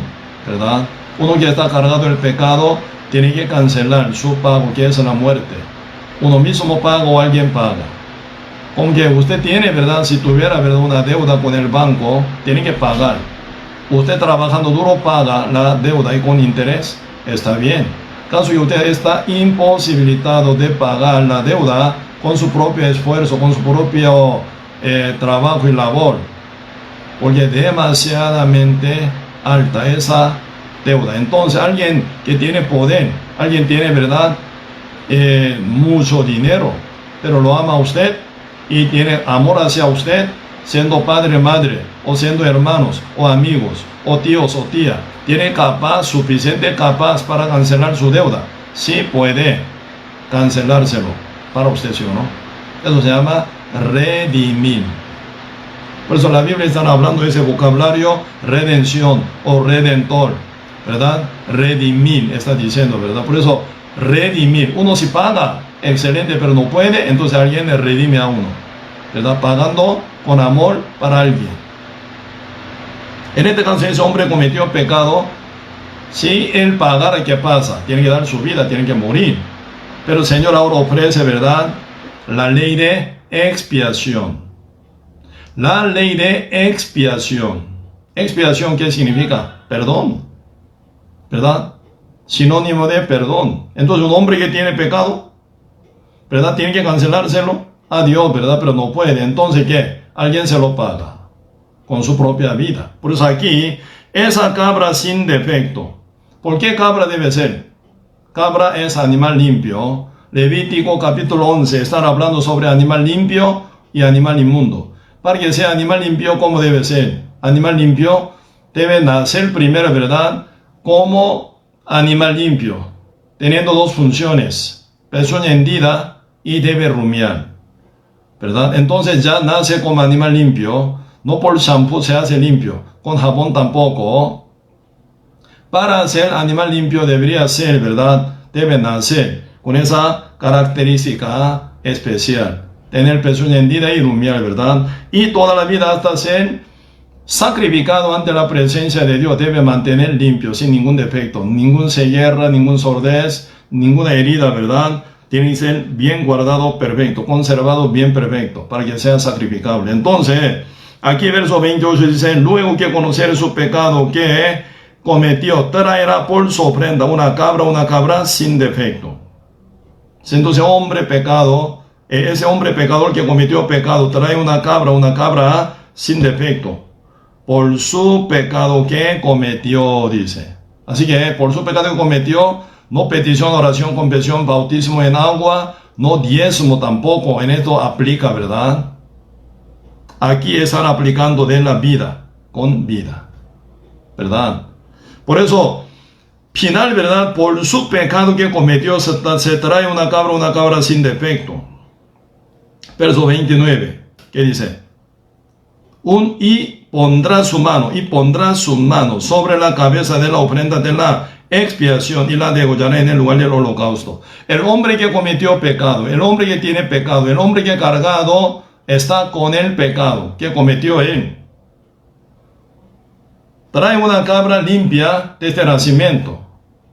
¿verdad? Uno que está cargado del pecado tiene que cancelar su pago, que es la muerte. Uno mismo paga o alguien paga. Aunque usted tiene, ¿verdad?, si tuviera, ¿verdad?, una deuda con el banco, tiene que pagar. Usted trabajando duro paga la deuda y con interés, está bien. Caso que usted está imposibilitado de pagar la deuda con su propio esfuerzo, con su propio trabajo y labor, porque es demasiadamente alta esa deuda. Entonces, alguien que tiene poder, alguien tiene, ¿verdad?, mucho dinero, pero lo ama a usted y tiene amor hacia usted, siendo padre, madre, o siendo hermanos, o amigos, o tíos, o tía, tiene suficiente capaz para cancelar su deuda. Sí puede cancelárselo para usted, ¿sí o no? Eso se llama redimir. Por eso la Biblia está hablando de ese vocabulario, redención o redentor, ¿verdad? Redimir está diciendo, ¿verdad? Por eso, redimir. Uno si paga, excelente, pero no puede, entonces alguien le redime a uno, ¿verdad? Pagando con amor para alguien. En este caso, ese hombre cometió pecado. Si él pagara, ¿qué pasa? Tiene que dar su vida, tiene que morir. Pero el Señor ahora ofrece, ¿verdad?, la ley de expiación. La ley de expiación. Expiación, ¿qué significa? Perdón, ¿verdad? Sinónimo de perdón. Entonces, un hombre que tiene pecado, ¿verdad?, tiene que cancelárselo a Dios, ¿verdad? Pero no puede. Entonces, ¿qué? Alguien se lo paga con su propia vida. Por eso aquí, esa cabra sin defecto. ¿Por qué cabra debe ser? Cabra es animal limpio. Levítico capítulo 11, están hablando sobre animal limpio y animal inmundo. Para que sea animal limpio, ¿cómo debe ser? Animal limpio debe nacer primero, ¿verdad?, como animal limpio, teniendo dos funciones: pezuña hendida y debe rumiar, ¿verdad? Entonces ya nace como animal limpio. No por shampoo se hace limpio, con jabón tampoco. Para ser animal limpio debería ser, ¿verdad?, debe nacer con esa característica especial, tener pezuña hendida y rumiar, ¿verdad? Y toda la vida hasta ser sacrificado ante la presencia de Dios debe mantener limpio, sin ningún defecto, ningún ceguera, ningún sordez, ninguna herida, ¿verdad? Tiene que ser bien guardado, perfecto, conservado bien perfecto, para que sea sacrificable. Entonces, aquí verso 28 dice, luego que conocer su pecado que cometió, traerá por su ofrenda una cabra sin defecto. Entonces, ese hombre pecador que cometió pecado, trae una cabra sin defecto, por su pecado que cometió, dice. Así que, por su pecado que cometió, no petición, oración, confesión, bautismo en agua, no diezmo tampoco, en esto aplica, ¿verdad? Aquí están aplicando de la vida, con vida, ¿verdad? Por eso, final, ¿verdad?, por su pecado que cometió, se trae una cabra sin defecto. Verso 29, ¿qué dice? Y pondrá su mano sobre la cabeza de la ofrenda de la expiación y la degollará en el lugar del holocausto. El hombre que cometió pecado, el hombre que tiene pecado, el hombre que cargado está con el pecado que cometió él, trae una cabra limpia desde el nacimiento,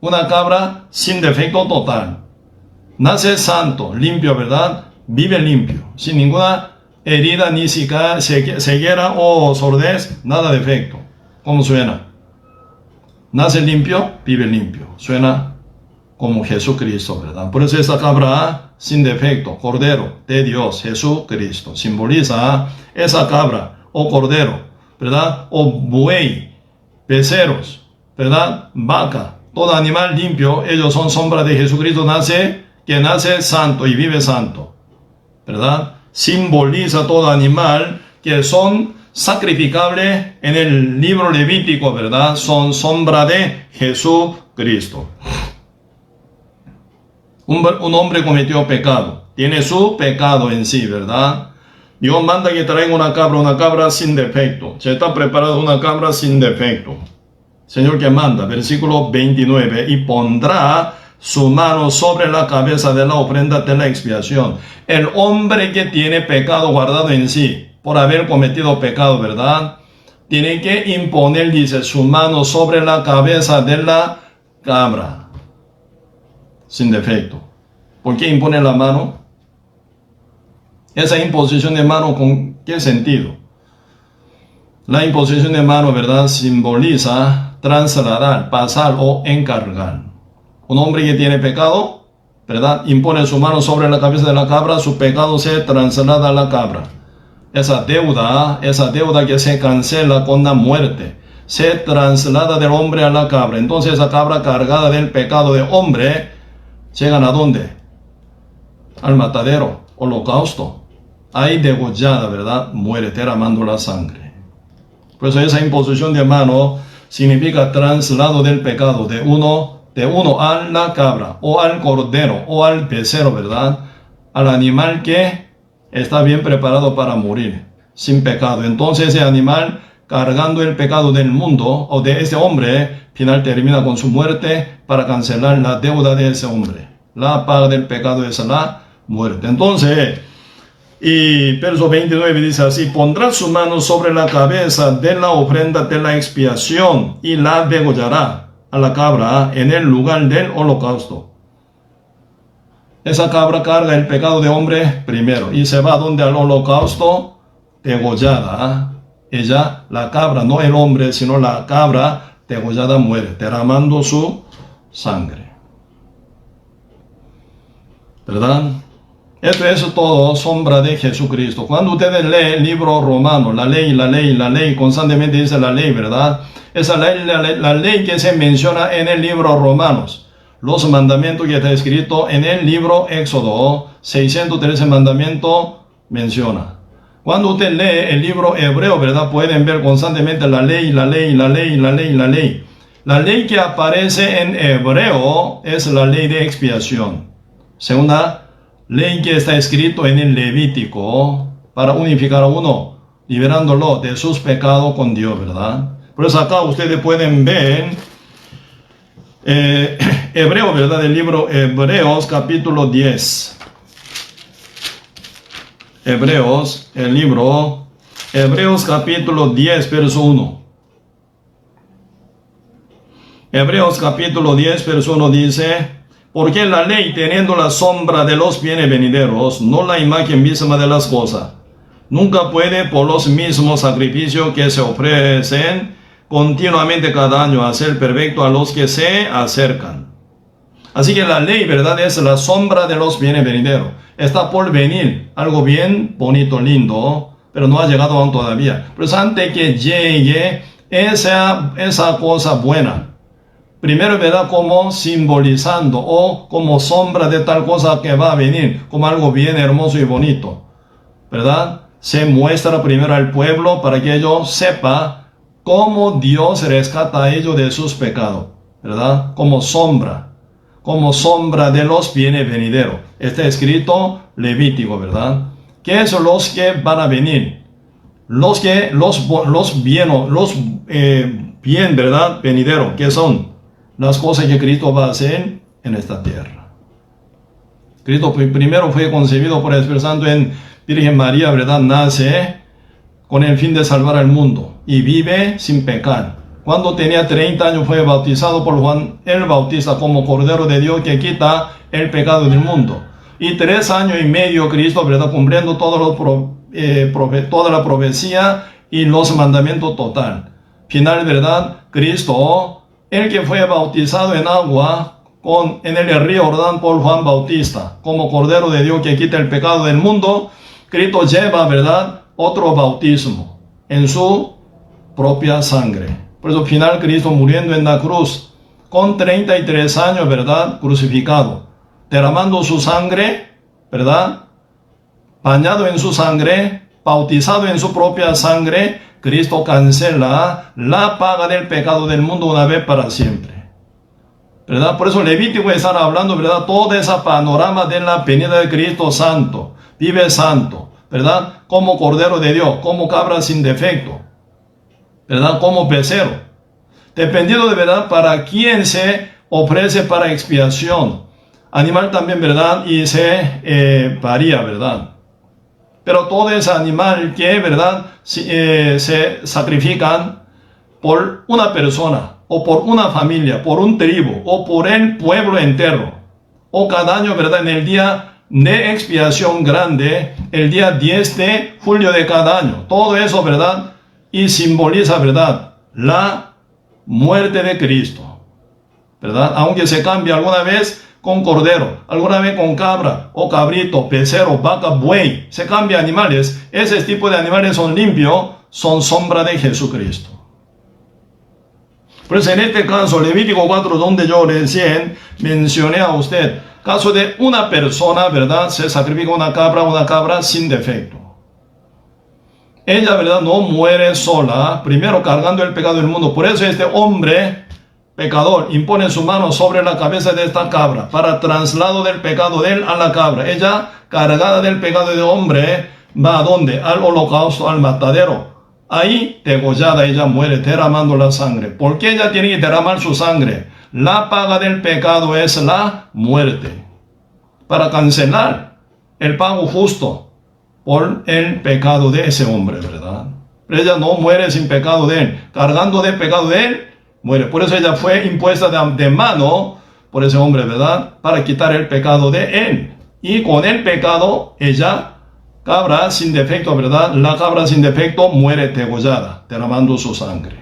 una cabra sin defecto total. Nace santo, limpio, ¿verdad? Vive limpio, sin ninguna herida, ni ceguera o sordez, nada de defecto. ¿Cómo suena? Nace limpio, vive limpio. ¿Suena como Jesucristo, ¿verdad? Por eso esa cabra sin defecto, Cordero de Dios, Jesucristo, simboliza esa cabra o cordero, ¿verdad? O buey, becerros, ¿verdad? Vaca, todo animal limpio, ellos son sombra de Jesucristo, que nace santo y vive santo, ¿verdad? Simboliza todo animal que son sacrificables en el libro levítico, ¿verdad? Son sombra de Jesucristo. Un hombre cometió pecado, tiene su pecado en sí, ¿verdad? Dios manda que traiga una cabra sin defecto. Se está preparando una cabra sin defecto. Señor que manda, versículo 29, y pondrá su mano sobre la cabeza de la ofrenda de la expiación. El hombre que tiene pecado guardado en sí, por haber cometido pecado, ¿verdad? Tiene que imponer, dice, su mano sobre la cabeza de la cabra. Sin defecto. ¿Por qué impone la mano? Esa imposición de mano, ¿con qué sentido? La imposición de mano, ¿verdad? Simboliza trasladar, pasar o encargar. Un hombre que tiene pecado, ¿verdad? Impone su mano sobre la cabeza de la cabra, su pecado se traslada a la cabra. Esa deuda que se cancela con la muerte, se traslada del hombre a la cabra. Entonces esa cabra cargada del pecado de hombre, llegan a dónde? Al matadero, holocausto. Ahí degollada, ¿verdad? Muere derramando la sangre. Por eso esa imposición de mano significa traslado del pecado de uno a la cabra, o al cordero, o al becerro, ¿verdad? Al animal que está bien preparado para morir, sin pecado. Entonces ese animal, cargando el pecado del mundo, o de ese hombre, final termina con su muerte para cancelar la deuda de ese hombre. La paga del pecado es la muerte. Entonces, y verso 29 dice así: pondrá su mano sobre la cabeza de la ofrenda de la expiación y la degollará a la cabra en el lugar del holocausto. Esa cabra carga el pecado de hombre primero y se va donde al holocausto, degollada. Ella, la cabra, no el hombre, sino la cabra degollada muere, derramando su sangre. ¿Verdad? Esto es todo sombra de Jesucristo. Cuando ustedes leen el libro romano, la ley, constantemente dice la ley, ¿verdad? Esa ley, la ley que se menciona en el libro Romanos, los mandamientos que está escrito en el libro Éxodo, 613 mandamientos menciona. Cuando usted lee el libro hebreo, ¿verdad? Pueden ver constantemente la ley. La ley que aparece en hebreo es la ley de expiación. Segunda ley que está escrito en el Levítico para unificar a uno, liberándolo de sus pecados con Dios, ¿verdad? Por eso acá ustedes pueden ver Hebreo, ¿verdad? El libro Hebreos capítulo 10. Hebreos capítulo 10, verso 1. Hebreos capítulo 10, verso 1 dice: porque la ley, teniendo la sombra de los bienes venideros, no la imagen misma de las cosas, nunca puede por los mismos sacrificios que se ofrecen continuamente cada año hacer perfecto a los que se acercan. Así que la ley, ¿verdad?, es la sombra de los bienes venideros. Está por venir algo bien bonito, lindo, pero no ha llegado aún todavía. Pero antes que llegue esa cosa buena, primero, ¿verdad?, como simbolizando o como sombra de tal cosa que va a venir, como algo bien hermoso y bonito, ¿verdad? Se muestra primero al pueblo para que ellos sepa cómo Dios rescata a ellos de sus pecados, ¿verdad? Como sombra de los bienes venideros. Está escrito Levítico, ¿verdad? ¿Qué son los que van a venir? Los bien, ¿verdad?, venideros, ¿qué son? Las cosas que Cristo va a hacer en esta tierra. Cristo primero fue concebido por el Espíritu Santo en Virgen María, ¿verdad? Nace con el fin de salvar al mundo y vive sin pecar. Cuando tenía 30 años fue bautizado por Juan el Bautista como Cordero de Dios que quita el pecado del mundo. Y 3 años y medio Cristo, ¿verdad?, cumpliendo toda la profecía y los mandamientos total. Final, ¿verdad? Cristo, el que fue bautizado en agua, en el río Jordán por Juan Bautista, como Cordero de Dios que quita el pecado del mundo, Cristo lleva, ¿verdad?, otro bautismo en su propia sangre. Por eso al final Cristo muriendo en la cruz, con 33 años, ¿verdad?, crucificado, derramando su sangre, ¿verdad?, bañado en su sangre, bautizado en su propia sangre, Cristo cancela la paga del pecado del mundo una vez para siempre, ¿verdad? Por eso Levítico está hablando, ¿verdad?, todo ese panorama de la venida de Cristo santo, vive santo, ¿verdad?, como Cordero de Dios, como cabra sin defecto, ¿verdad?, como becerro, dependiendo de, ¿verdad?, para quién se ofrece para expiación, animal también, ¿verdad?, y se varía, ¿verdad? Pero todo ese animal que, ¿verdad?, se sacrifican por una persona, o por una familia, por un tribu, o por el pueblo entero, o cada año, ¿verdad?, en el día de expiación grande, el día 10 de julio de cada año. Todo eso, ¿verdad?, y simboliza, ¿verdad?, la muerte de Cristo, ¿verdad? Aunque se cambie alguna vez con cordero, alguna vez con cabra o cabrito, becerro, vaca, buey, se cambia animales. Ese tipo de animales son limpios, son sombra de Jesucristo. Por eso en este caso, Levítico 4, donde yo recién mencioné a usted, caso de una persona, ¿verdad?, se sacrifica una cabra sin defecto. Ella, ¿verdad?, no muere sola, primero cargando el pecado del mundo. Por eso este hombre pecador impone su mano sobre la cabeza de esta cabra para traslado del pecado de él a la cabra. Ella, cargada del pecado del hombre, va a ¿dónde? Al holocausto, al matadero. Ahí, degollada, ella muere derramando la sangre. ¿Por qué ella tiene que derramar su sangre? La paga del pecado es la muerte, para cancelar el pago justo por el pecado de ese hombre, ¿verdad? Pero ella no muere sin pecado de él, cargando del pecado de él, muere. Por eso ella fue impuesta de mano por ese hombre, ¿verdad?, para quitar el pecado de él. Y con el pecado, ella, cabra sin defecto, ¿verdad?, la cabra sin defecto muere degollada, derramando su sangre.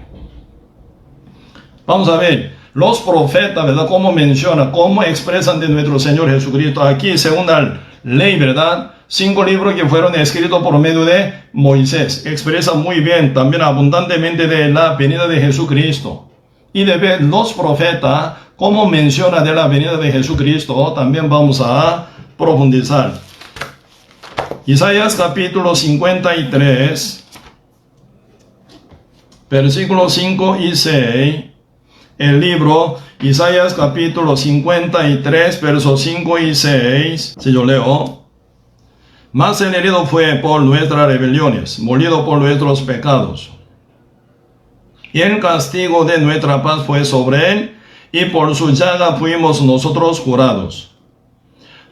Vamos a ver, los profetas, ¿verdad?, cómo menciona, cómo expresan de nuestro Señor Jesucristo. Aquí, según la ley, ¿verdad?, 5 libros que fueron escritos por medio de Moisés. Expresa muy bien, también abundantemente de la venida de Jesucristo. Y de ver los profetas, cómo menciona de la venida de Jesucristo, también vamos a profundizar. Isaías capítulo 53, versículos 5 y 6. El libro Isaías capítulo 53, versos 5 y 6. Si yo leo: Mas el herido fue por nuestras rebeliones, molido por nuestros pecados. Y el castigo de nuestra paz fue sobre él, y por su llaga fuimos nosotros curados.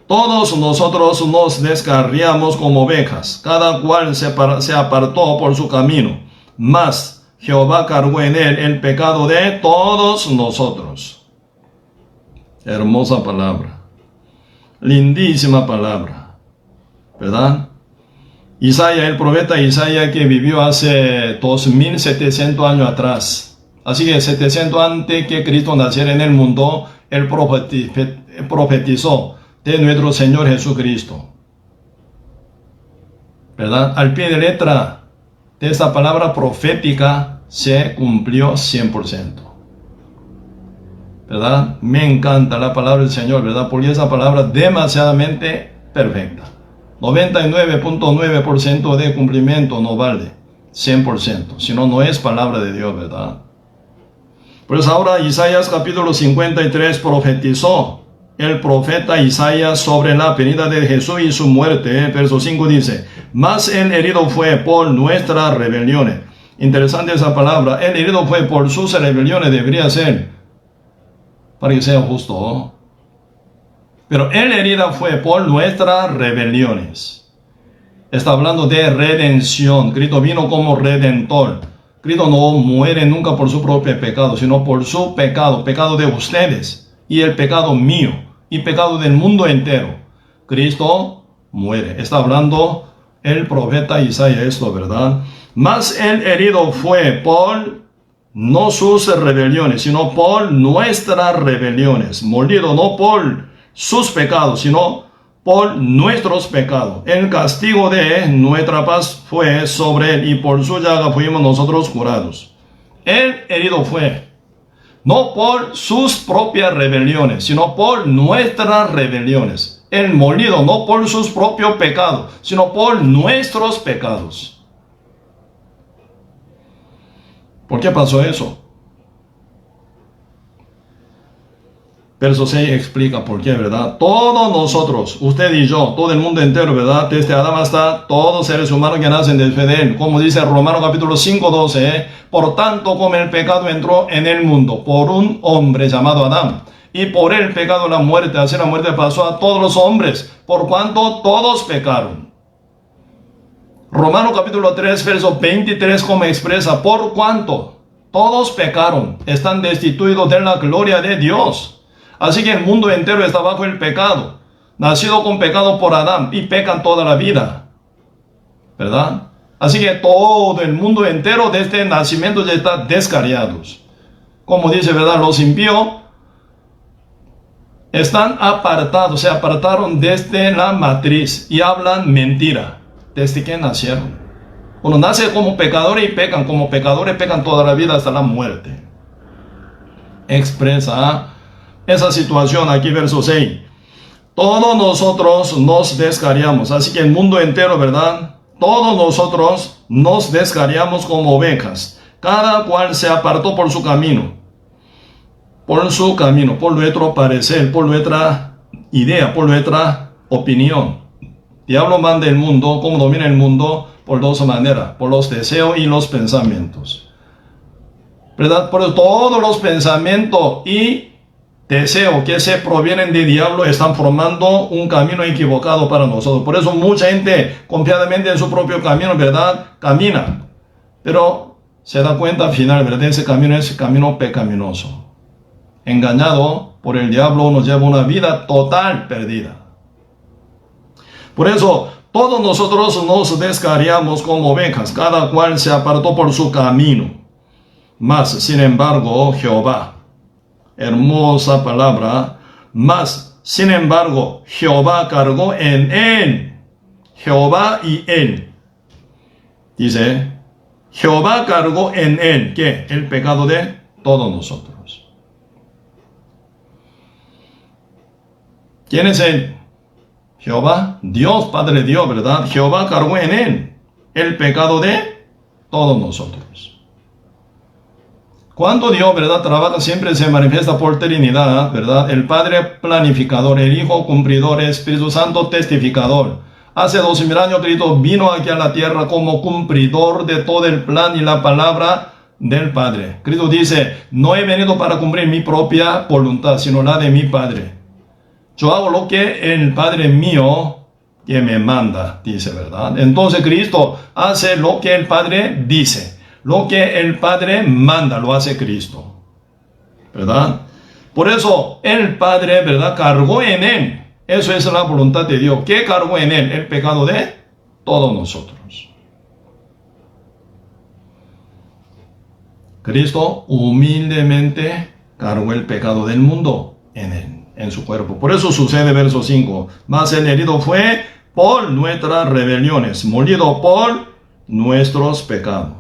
Todos nosotros nos descarriamos como ovejas, cada cual se apartó por su camino, mas Jehová cargó en él el pecado de todos nosotros. Hermosa palabra, lindísima palabra, ¿verdad? Isaías, el profeta Isaías, que vivió hace 2700 años atrás. Así que 700 antes que Cristo naciera en el mundo, él profetizó de nuestro Señor Jesucristo, ¿verdad? Al pie de letra de esta palabra profética se cumplió 100%, ¿verdad? Me encanta la palabra del Señor, ¿verdad? Porque esa palabra es demasiadamente perfecta. 99.9% de cumplimiento no vale 100%, sino no es palabra de Dios, ¿verdad? Pues ahora Isaías capítulo 53 profetizó el profeta Isaías sobre la venida de Jesús y su muerte. Verso 5 dice: Mas el herido fue por nuestras rebeliones. Interesante esa palabra. El herido fue por sus rebeliones, debería ser, para que sea justo. Pero el herido fue por nuestras rebeliones. Está hablando de redención. Cristo vino como redentor. Cristo no muere nunca por su propio pecado, sino por su pecado, pecado de ustedes y el pecado mío y pecado del mundo entero. Cristo muere. Está hablando el profeta Isaías esto, ¿verdad? Mas el herido fue por no sus rebeliones, sino por nuestras rebeliones, molido no por sus pecados, sino por nuestros pecados. El castigo de nuestra paz fue sobre él, y por su llaga fuimos nosotros curados. El herido fue, no por sus propias rebeliones, sino por nuestras rebeliones. El molido no por sus propios pecados, sino por nuestros pecados. ¿Por qué pasó eso? Verso 6 explica por qué, ¿verdad? Todos nosotros, usted y yo, todo el mundo entero, ¿verdad? Desde Adán hasta todos seres humanos que nacen de fe de él. Como dice Romanos capítulo 5, 12, por tanto como el pecado entró en el mundo por un hombre llamado Adán, y por el pecado la muerte, así la muerte pasó a todos los hombres, por cuanto todos pecaron. Romanos capítulo 3, verso 23, como expresa, por cuanto todos pecaron, están destituidos de la gloria de Dios. Así que el mundo entero está bajo el pecado, nacido con pecado por Adán, y pecan toda la vida, ¿verdad? Así que todo el mundo entero desde el nacimiento ya está descarriados. Como dice, ¿verdad? Los impíos están apartados, se apartaron desde la matriz y hablan mentira desde que nacieron. Uno nace como pecadores y pecan, como pecadores pecan toda la vida hasta la muerte. Expresa esa situación aquí, verso 6. Todos nosotros nos descarriamos, así que el mundo entero, ¿verdad? Todos nosotros nos descarriamos como ovejas. Cada cual se apartó por su camino, por nuestro parecer, por nuestra idea, por nuestra opinión. Diablo manda el mundo, como domina el mundo, por dos maneras, por los deseos y los pensamientos, ¿verdad? Por todos los pensamientos y deseos que se provienen del diablo están formando un camino equivocado para nosotros. Por eso mucha gente confiadamente en su propio camino, ¿verdad? Camina, pero se da cuenta al final, ¿verdad? Ese camino es camino pecaminoso. Engañado por el diablo, uno lleva una vida total perdida. Por eso, todos nosotros nos descarriamos como ovejas, cada cual se apartó por su camino. Mas, sin embargo, Jehová, hermosa palabra, mas, sin embargo, Jehová cargó en él, Jehová y él. Dice, Jehová cargó en él, ¿qué? El pecado de todos nosotros. ¿Quién es él? Jehová, Dios, Padre Dios, ¿verdad? Jehová cargó en él el pecado de todos nosotros. Cuando Dios, ¿verdad?, trabaja, siempre se manifiesta por Trinidad, ¿verdad? El Padre planificador, el Hijo cumplidor, el Espíritu Santo testificador. Hace 2000 años Cristo vino aquí a la tierra como cumplidor de todo el plan y la palabra del Padre. Cristo dice, no he venido para cumplir mi propia voluntad, sino la de mi Padre. Yo hago lo que el Padre mío que me manda, dice, ¿verdad? Entonces Cristo hace lo que el Padre dice. Lo que el Padre manda, lo hace Cristo, ¿verdad? Por eso el Padre, ¿verdad?, cargó en él. Eso es la voluntad de Dios. ¿Qué cargó en él? El pecado de todos nosotros. Cristo humildemente cargó el pecado del mundo en él, en su cuerpo. Por eso sucede verso 5. Mas el herido fue por nuestras rebeliones, molido por nuestros pecados.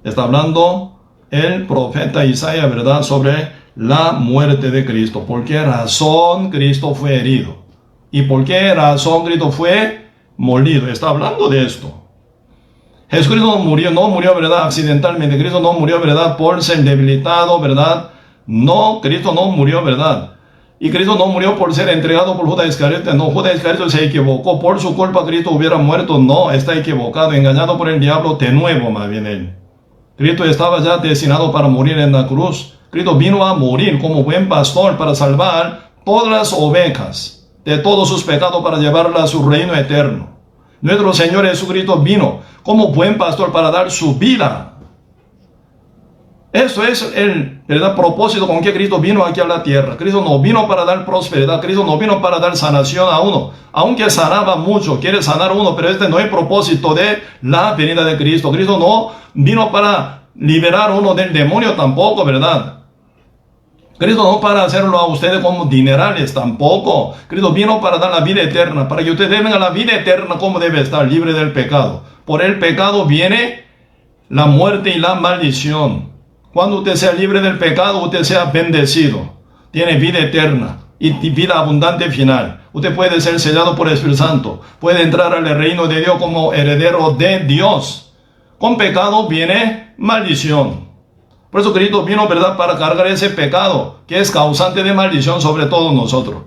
Está hablando el profeta Isaías, ¿verdad?, sobre la muerte de Cristo. ¿Por qué razón Cristo fue herido? ¿Y por qué razón Cristo fue molido? Está hablando de esto. Jesucristo no murió, ¿verdad?, accidentalmente. Cristo no murió, ¿verdad?, por ser debilitado, ¿verdad? No, Cristo no murió, ¿verdad? Y Cristo no murió por ser entregado por Judas Iscariote. No, Judas Iscariote se equivocó. Por su culpa Cristo hubiera muerto. No, está equivocado, engañado por el diablo de nuevo, más bien él. Cristo estaba ya destinado para morir en la cruz. Cristo vino a morir como buen pastor para salvar todas las ovejas de todos sus pecados, para llevarlas a su reino eterno. Nuestro Señor Jesucristo vino como buen pastor para dar su vida. Eso es el verdad propósito con que Cristo vino aquí a la tierra. Cristo no vino para dar prosperidad. Cristo no vino para dar sanación a uno. Aunque sanaba mucho, quiere sanar a uno, pero este no es el propósito de la venida de Cristo. Cristo no vino para liberar uno del demonio tampoco, ¿verdad? Cristo no para hacerlo a ustedes como dinerales tampoco. Cristo vino para dar la vida eterna, para que ustedes tengan la vida eterna como debe estar, libre del pecado. Por el pecado viene la muerte y la maldición. Cuando usted sea libre del pecado, usted sea bendecido. Tiene vida eterna y vida abundante final. Usted puede ser sellado por el Espíritu Santo. Puede entrar al reino de Dios como heredero de Dios. Con pecado viene maldición. Por eso Cristo vino, ¿verdad?, para cargar ese pecado que es causante de maldición sobre todos nosotros.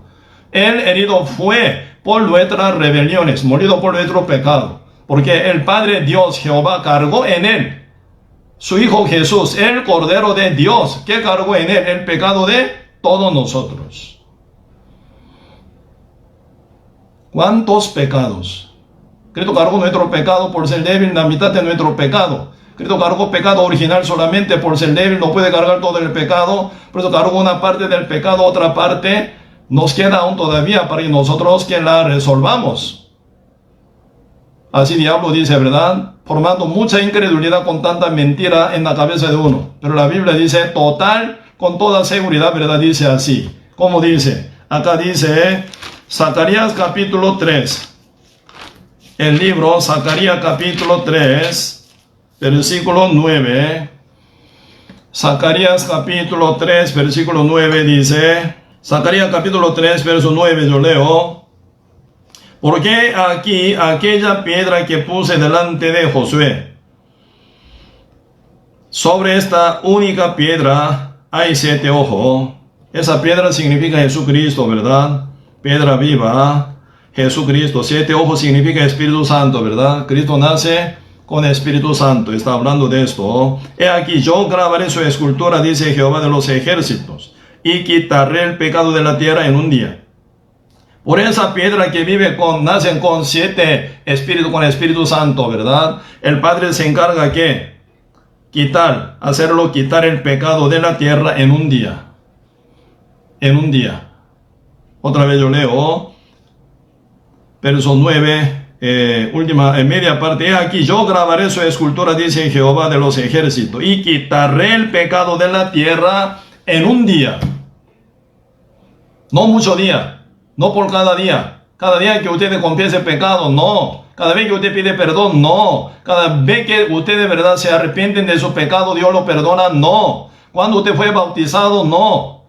Él herido fue por nuestras rebeliones, molido por nuestro pecado. Porque el Padre Dios, Jehová, cargó en él su Hijo Jesús, el Cordero de Dios, que cargó en él el pecado de todos nosotros. ¿Cuántos pecados? Cristo cargó nuestro pecado por ser débil, la mitad de nuestro pecado. Cristo cargó pecado original solamente por ser débil, no puede cargar todo el pecado. Por eso cargó una parte del pecado, otra parte nos queda aún todavía para nosotros que la resolvamos. Así diablo dice, ¿verdad? Formando mucha incredulidad con tanta mentira en la cabeza de uno. Pero la Biblia dice total, con toda seguridad, ¿verdad? Dice así. ¿Cómo dice? Acá dice Zacarías capítulo 3. El libro Zacarías capítulo 3. Versículo 9. Zacarías capítulo 3, versículo 9 dice, Zacarías capítulo 3, verso 9, yo leo, porque aquí aquella piedra que puse delante de Josué, sobre esta única piedra hay 7 ojos. Esa piedra significa Jesucristo, ¿verdad? Piedra viva, Jesucristo. 7 ojos significa Espíritu Santo, ¿verdad? Cristo nace con Espíritu Santo, está hablando de esto. He aquí yo grabaré su escultura, dice Jehová de los ejércitos, y quitaré el pecado de la tierra en un día. Por esa piedra que vive nacen con 7 espíritus, con Espíritu Santo, ¿verdad? El Padre se encarga que quitar el pecado de la tierra en un día. En un día. Otra vez yo leo, verso 9. Media parte, aquí yo grabaré su escultura, dice Jehová de los ejércitos, y quitaré el pecado de la tierra en un día. No mucho día, no por cada día. Cada día que usted confiese pecado, no. Cada vez que usted pide perdón, no. Cada vez que usted de verdad se arrepienten de su pecado, Dios lo perdona, no. Cuando usted fue bautizado, no.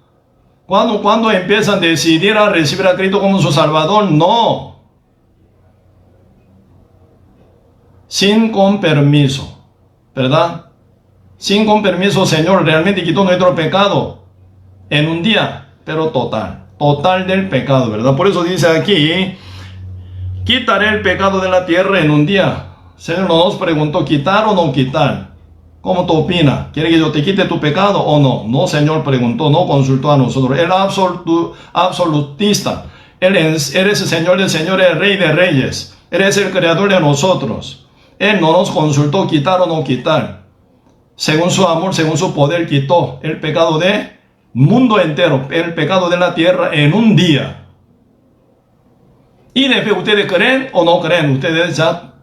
Cuando empiezan a decidir a recibir a Cristo como su Salvador, no. Sin con permiso, ¿verdad? Sin con permiso, Señor, realmente quitó nuestro pecado en un día, pero total del pecado, ¿verdad? Por eso dice aquí, quitaré el pecado de la tierra en un día. Señor nos preguntó, ¿quitar o no quitar? ¿Cómo tú opinas? ¿Quiere que yo te quite tu pecado o no? No, Señor preguntó, no consultó a nosotros. Él absolutista. Él eres el Señor del Señor, el Rey de Reyes. Eres el Creador de nosotros. Él no nos consultó quitar o no quitar. Según su amor, según su poder, quitó el pecado del mundo entero, el pecado de la tierra en un día. Y después ustedes creen o no creen, ustedes ya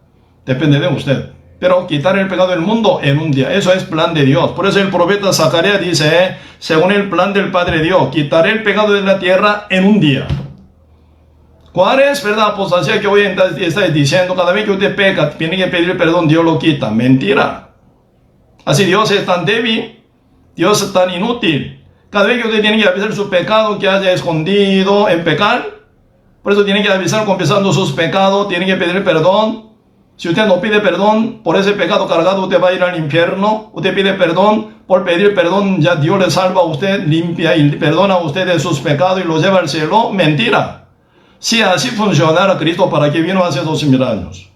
depende de usted. Pero quitar el pecado del mundo en un día, eso es plan de Dios. Por eso el profeta Zacarías dice, según el plan del Padre Dios, quitaré el pecado de la tierra en un día. ¿Cuál es, verdad, apostasía que hoy está diciendo? Cada vez que usted peca, tiene que pedir perdón, Dios lo quita. Mentira. Así Dios es tan débil, Dios es tan inútil. Cada vez que usted tiene que avisar su pecado que haya escondido en pecar, por eso tiene que avisar confesando sus pecados, tiene que pedir perdón. Si usted no pide perdón por ese pecado cargado, usted va a ir al infierno. Usted pide perdón, por pedir perdón, ya Dios le salva a usted, limpia y perdona a usted de sus pecados y los lleva al cielo. Mentira. Si así funcionara Cristo, ¿para qué vino hace 2000 años?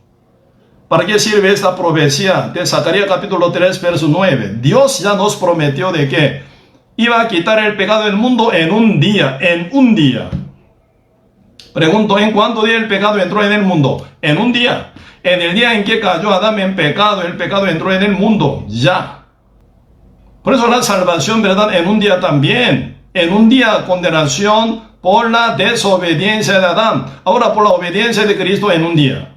¿Para qué sirve esta profecía de Zacarías capítulo 3, verso 9? Dios ya nos prometió de que iba a quitar el pecado del mundo en un día, Pregunto, ¿en cuánto día el pecado entró en el mundo? En un día. En el día en que cayó Adán en pecado, el pecado entró en el mundo, ya. Por eso la salvación, ¿verdad? En un día también. En un día condenación por la desobediencia de Adán. Ahora por la obediencia de Cristo en un día.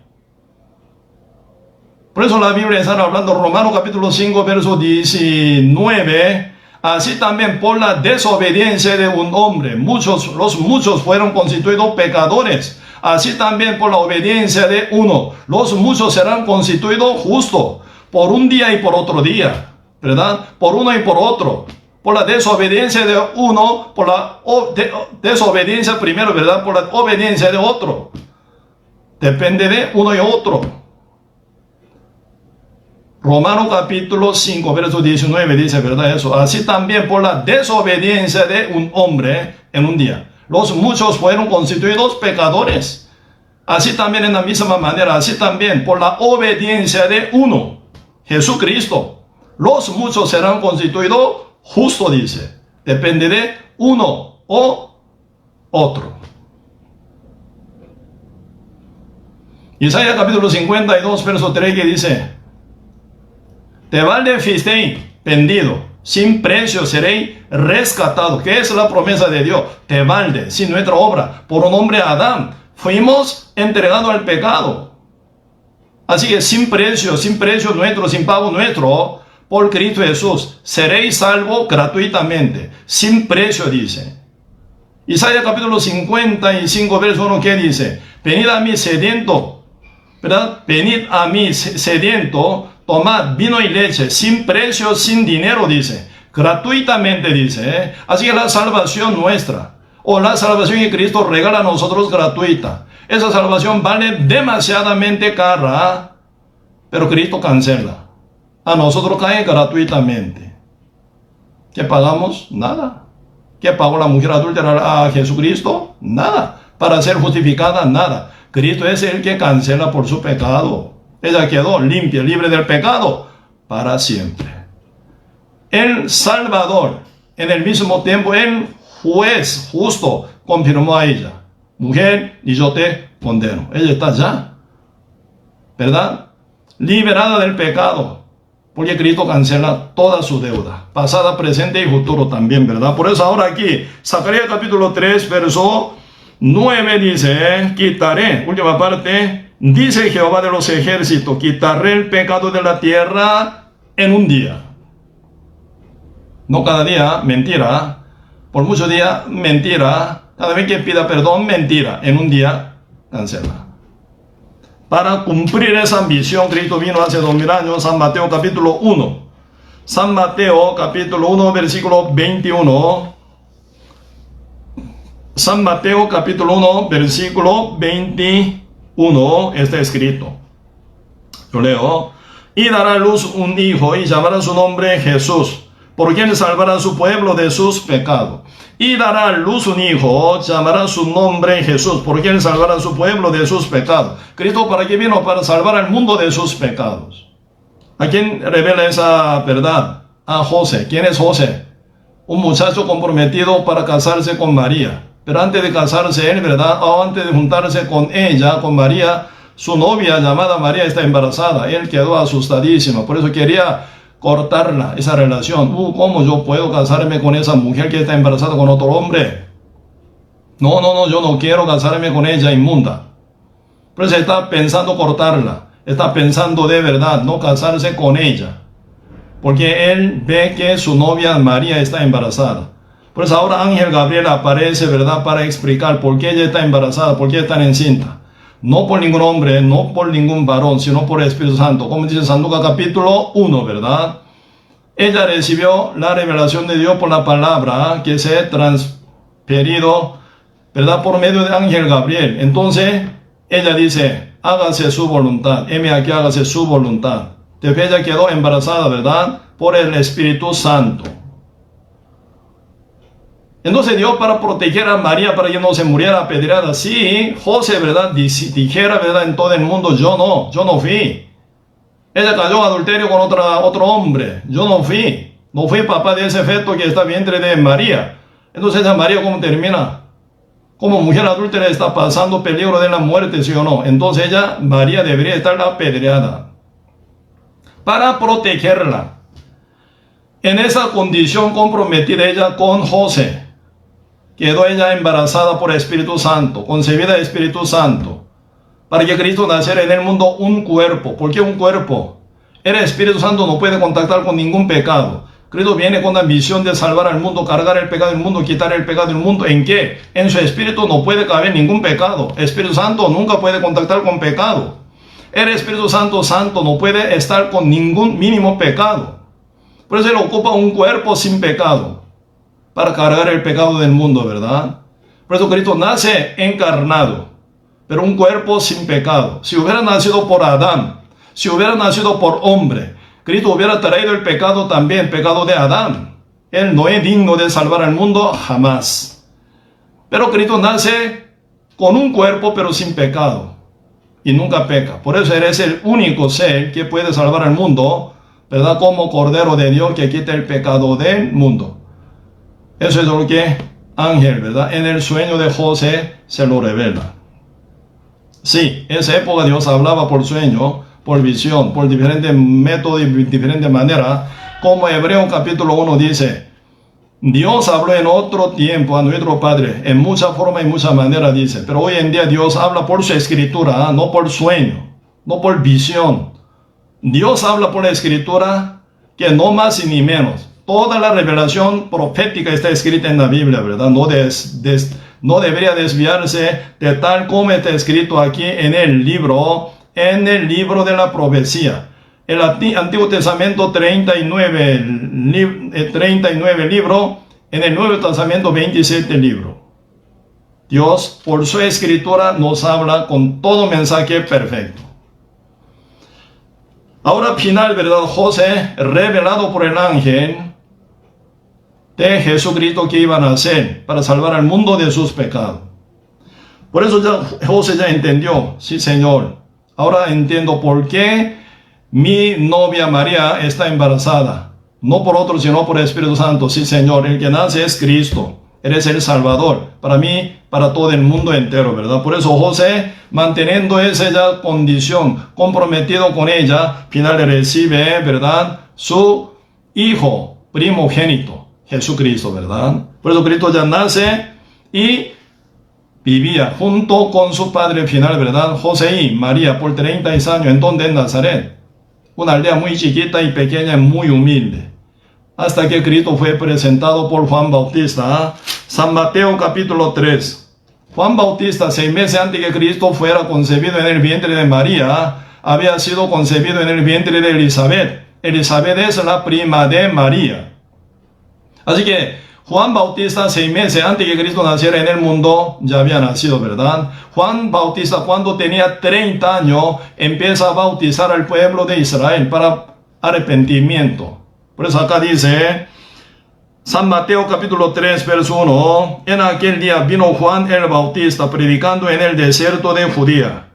Por eso la Biblia está hablando, Romanos capítulo 5, verso 19, así también por la desobediencia de un hombre, los muchos fueron constituidos pecadores. Así también por la obediencia de uno, los muchos serán constituidos justos, por un día y por otro día, ¿verdad? Por uno y por otro. Por la desobediencia de uno, por la desobediencia primero, ¿verdad? Por la obediencia de otro. Depende de uno y otro. Romanos capítulo 5, verso 19 dice, ¿verdad? Eso. Así también por la desobediencia de un hombre en un día, los muchos fueron constituidos pecadores. Así también en la misma manera, así también por la obediencia de uno, Jesucristo, los muchos serán constituidos justos, dice. Depende de uno o otro. Isaías capítulo 52, verso 3 que dice, te valde fistein, vendido, sin precio seré rescatado. ¿Qué es la promesa de Dios? Te valde, sin nuestra obra, por un hombre Adán, fuimos entregados al pecado. Así que sin precio nuestro, sin pago nuestro, por Cristo Jesús, seréis salvos gratuitamente, sin precio, dice. Isaías capítulo 55, verso 1, ¿qué dice? Venid a mí sediento, ¿verdad? Venid a mí sediento, tomad vino y leche, sin precio, sin dinero, dice. Gratuitamente, dice. Así que la salvación nuestra, o la salvación que Cristo regala a nosotros gratuita. Esa salvación vale demasiadamente cara, pero Cristo cancela. A nosotros cae gratuitamente. ¿Qué pagamos? Nada. ¿Qué pagó la mujer adúltera a Jesucristo? Nada. Para ser justificada, nada. Cristo es el que cancela por su pecado. Ella quedó limpia, libre del pecado, para siempre. El Salvador, en el mismo tiempo, el juez justo, confirmó a ella. Mujer, y yo te condeno. Ella está ya, ¿verdad? Liberada del pecado, porque Cristo cancela toda su deuda, pasada, presente y futuro también, ¿verdad? Por eso ahora aquí, Zacarías capítulo 3, verso 9 dice, quitaré, última parte, dice Jehová de los ejércitos, quitaré el pecado de la tierra en un día. No cada día, mentira. Por muchos días, mentira. Cada vez que pida perdón, mentira. En un día, cancela. Para cumplir esa ambición, Cristo vino hace 2000 años, San Mateo capítulo 1. San Mateo capítulo 1, versículo 21. San Mateo capítulo 1, versículo 21, está escrito. Yo leo. Y dará a luz un hijo y llamará su nombre Jesús, por quien salvará a su pueblo de sus pecados. Y dará a luz un hijo, llamará su nombre Jesús, por quien salvará a su pueblo de sus pecados. Cristo, ¿para qué vino? Para salvar al mundo de sus pecados. ¿A quién revela esa verdad? A José. ¿Quién es José? Un muchacho comprometido para casarse con María. Pero antes de casarse él, ¿verdad? O antes de juntarse con ella, con María, su novia llamada María está embarazada. Él quedó asustadísimo. Por eso quería cortarla, esa relación. ¿Cómo yo puedo casarme con esa mujer que está embarazada con otro hombre? No, yo no quiero casarme con ella, inmunda. Por eso está pensando cortarla. Está pensando de verdad no casarse con ella. Porque él ve que su novia María está embarazada. Por eso ahora Ángel Gabriel aparece, ¿verdad? Para explicar por qué ella está embarazada, por qué está encinta. No por ningún hombre, no por ningún varón, sino por el Espíritu Santo. Como dice San Lucas capítulo 1, ¿verdad? Ella recibió la revelación de Dios por la palabra que se ha transferido, ¿verdad? Por medio de Ángel Gabriel. Entonces, ella dice, hágase su voluntad. Heme aquí, hágase su voluntad. Después ella quedó embarazada, ¿verdad? Por el Espíritu Santo. Entonces Dios, para proteger a María, para que no se muriera apedreada. Sí, José, ¿verdad? Dijera, ¿verdad? En todo el mundo, yo no fui. Ella cayó en adulterio con otro hombre. Yo no fui papá de ese feto que está en vientre de María. Entonces esa María, ¿cómo termina? Como mujer adúltera está pasando peligro de la muerte, ¿sí o no? Entonces ella, María, debería estar apedreada. Para protegerla. En esa condición comprometida ella con José. Quedó ella embarazada por el Espíritu Santo, concebida del Espíritu Santo. para que Cristo naciera en el mundo un cuerpo. ¿Por qué un cuerpo? El Espíritu Santo no puede contactar con ningún pecado. Cristo viene con la misión de salvar al mundo, cargar el pecado del mundo, quitar el pecado del mundo. ¿En qué? En su Espíritu no puede caber ningún pecado. El Espíritu Santo nunca puede contactar con pecado. El Espíritu Santo no puede estar con ningún mínimo pecado. Por eso Él ocupa un cuerpo sin pecado para cargar el pecado del mundo, ¿verdad? Por eso Cristo nace encarnado, pero un cuerpo sin pecado. Si hubiera nacido por Adán, si hubiera nacido por hombre, Cristo hubiera traído el pecado también, pecado de Adán. Él no es digno de salvar al mundo jamás. Pero Cristo nace con un cuerpo pero sin pecado y nunca peca. Por eso Él es el único ser que puede salvar al mundo, ¿verdad? Como Cordero de Dios que quita el pecado del mundo. Eso es lo que ángel, ¿verdad? En el sueño de José se lo revela. Sí, en esa época Dios hablaba por sueño, por visión, por diferentes métodos y diferentes maneras. Como Hebreos capítulo 1 dice, Dios habló en otro tiempo a nuestro Padre, en muchas formas y muchas maneras dice. Pero hoy en día Dios habla por su escritura, no por sueño, no por visión. Dios habla por la escritura, que no más y ni menos. Toda la revelación profética está escrita en la Biblia, ¿verdad? No debería desviarse de tal como está escrito aquí en el libro de la profecía. El Antiguo Testamento 39 libros, en el Nuevo Testamento 27 libros. Dios, por su escritura, nos habla con todo mensaje perfecto. Ahora final, ¿verdad? José, revelado por el ángel de Jesucristo que iba a nacer para salvar al mundo de sus pecados. Por eso José ya entendió, sí Señor, ahora entiendo por qué mi novia María está embarazada. No por otro, sino por el Espíritu Santo. Sí Señor, el que nace es Cristo. Él es el Salvador, para mí, para todo el mundo entero, ¿verdad? Por eso José, manteniendo esa ya condición, comprometido con ella, final recibe, ¿verdad? Su hijo primogénito, Jesucristo, ¿verdad? Por eso Cristo ya nace y vivía junto con su padre final, ¿verdad? José y María por 30 años. ¿En donde? En Nazaret. Una aldea muy chiquita y pequeña, muy humilde. Hasta que Cristo fue presentado por Juan Bautista. San Mateo capítulo 3. Juan Bautista, 6 meses antes que Cristo fuera concebido en el vientre de María, había sido concebido en el vientre de Elizabeth. Elizabeth es la prima de María. Así que Juan Bautista, 6 meses antes que Cristo naciera en el mundo, ya había nacido, ¿verdad? Juan Bautista, cuando tenía 30 años, empieza a bautizar al pueblo de Israel para arrepentimiento. Por eso acá dice, San Mateo capítulo 3, verso 1, en aquel día vino Juan el Bautista predicando en el desierto de Judea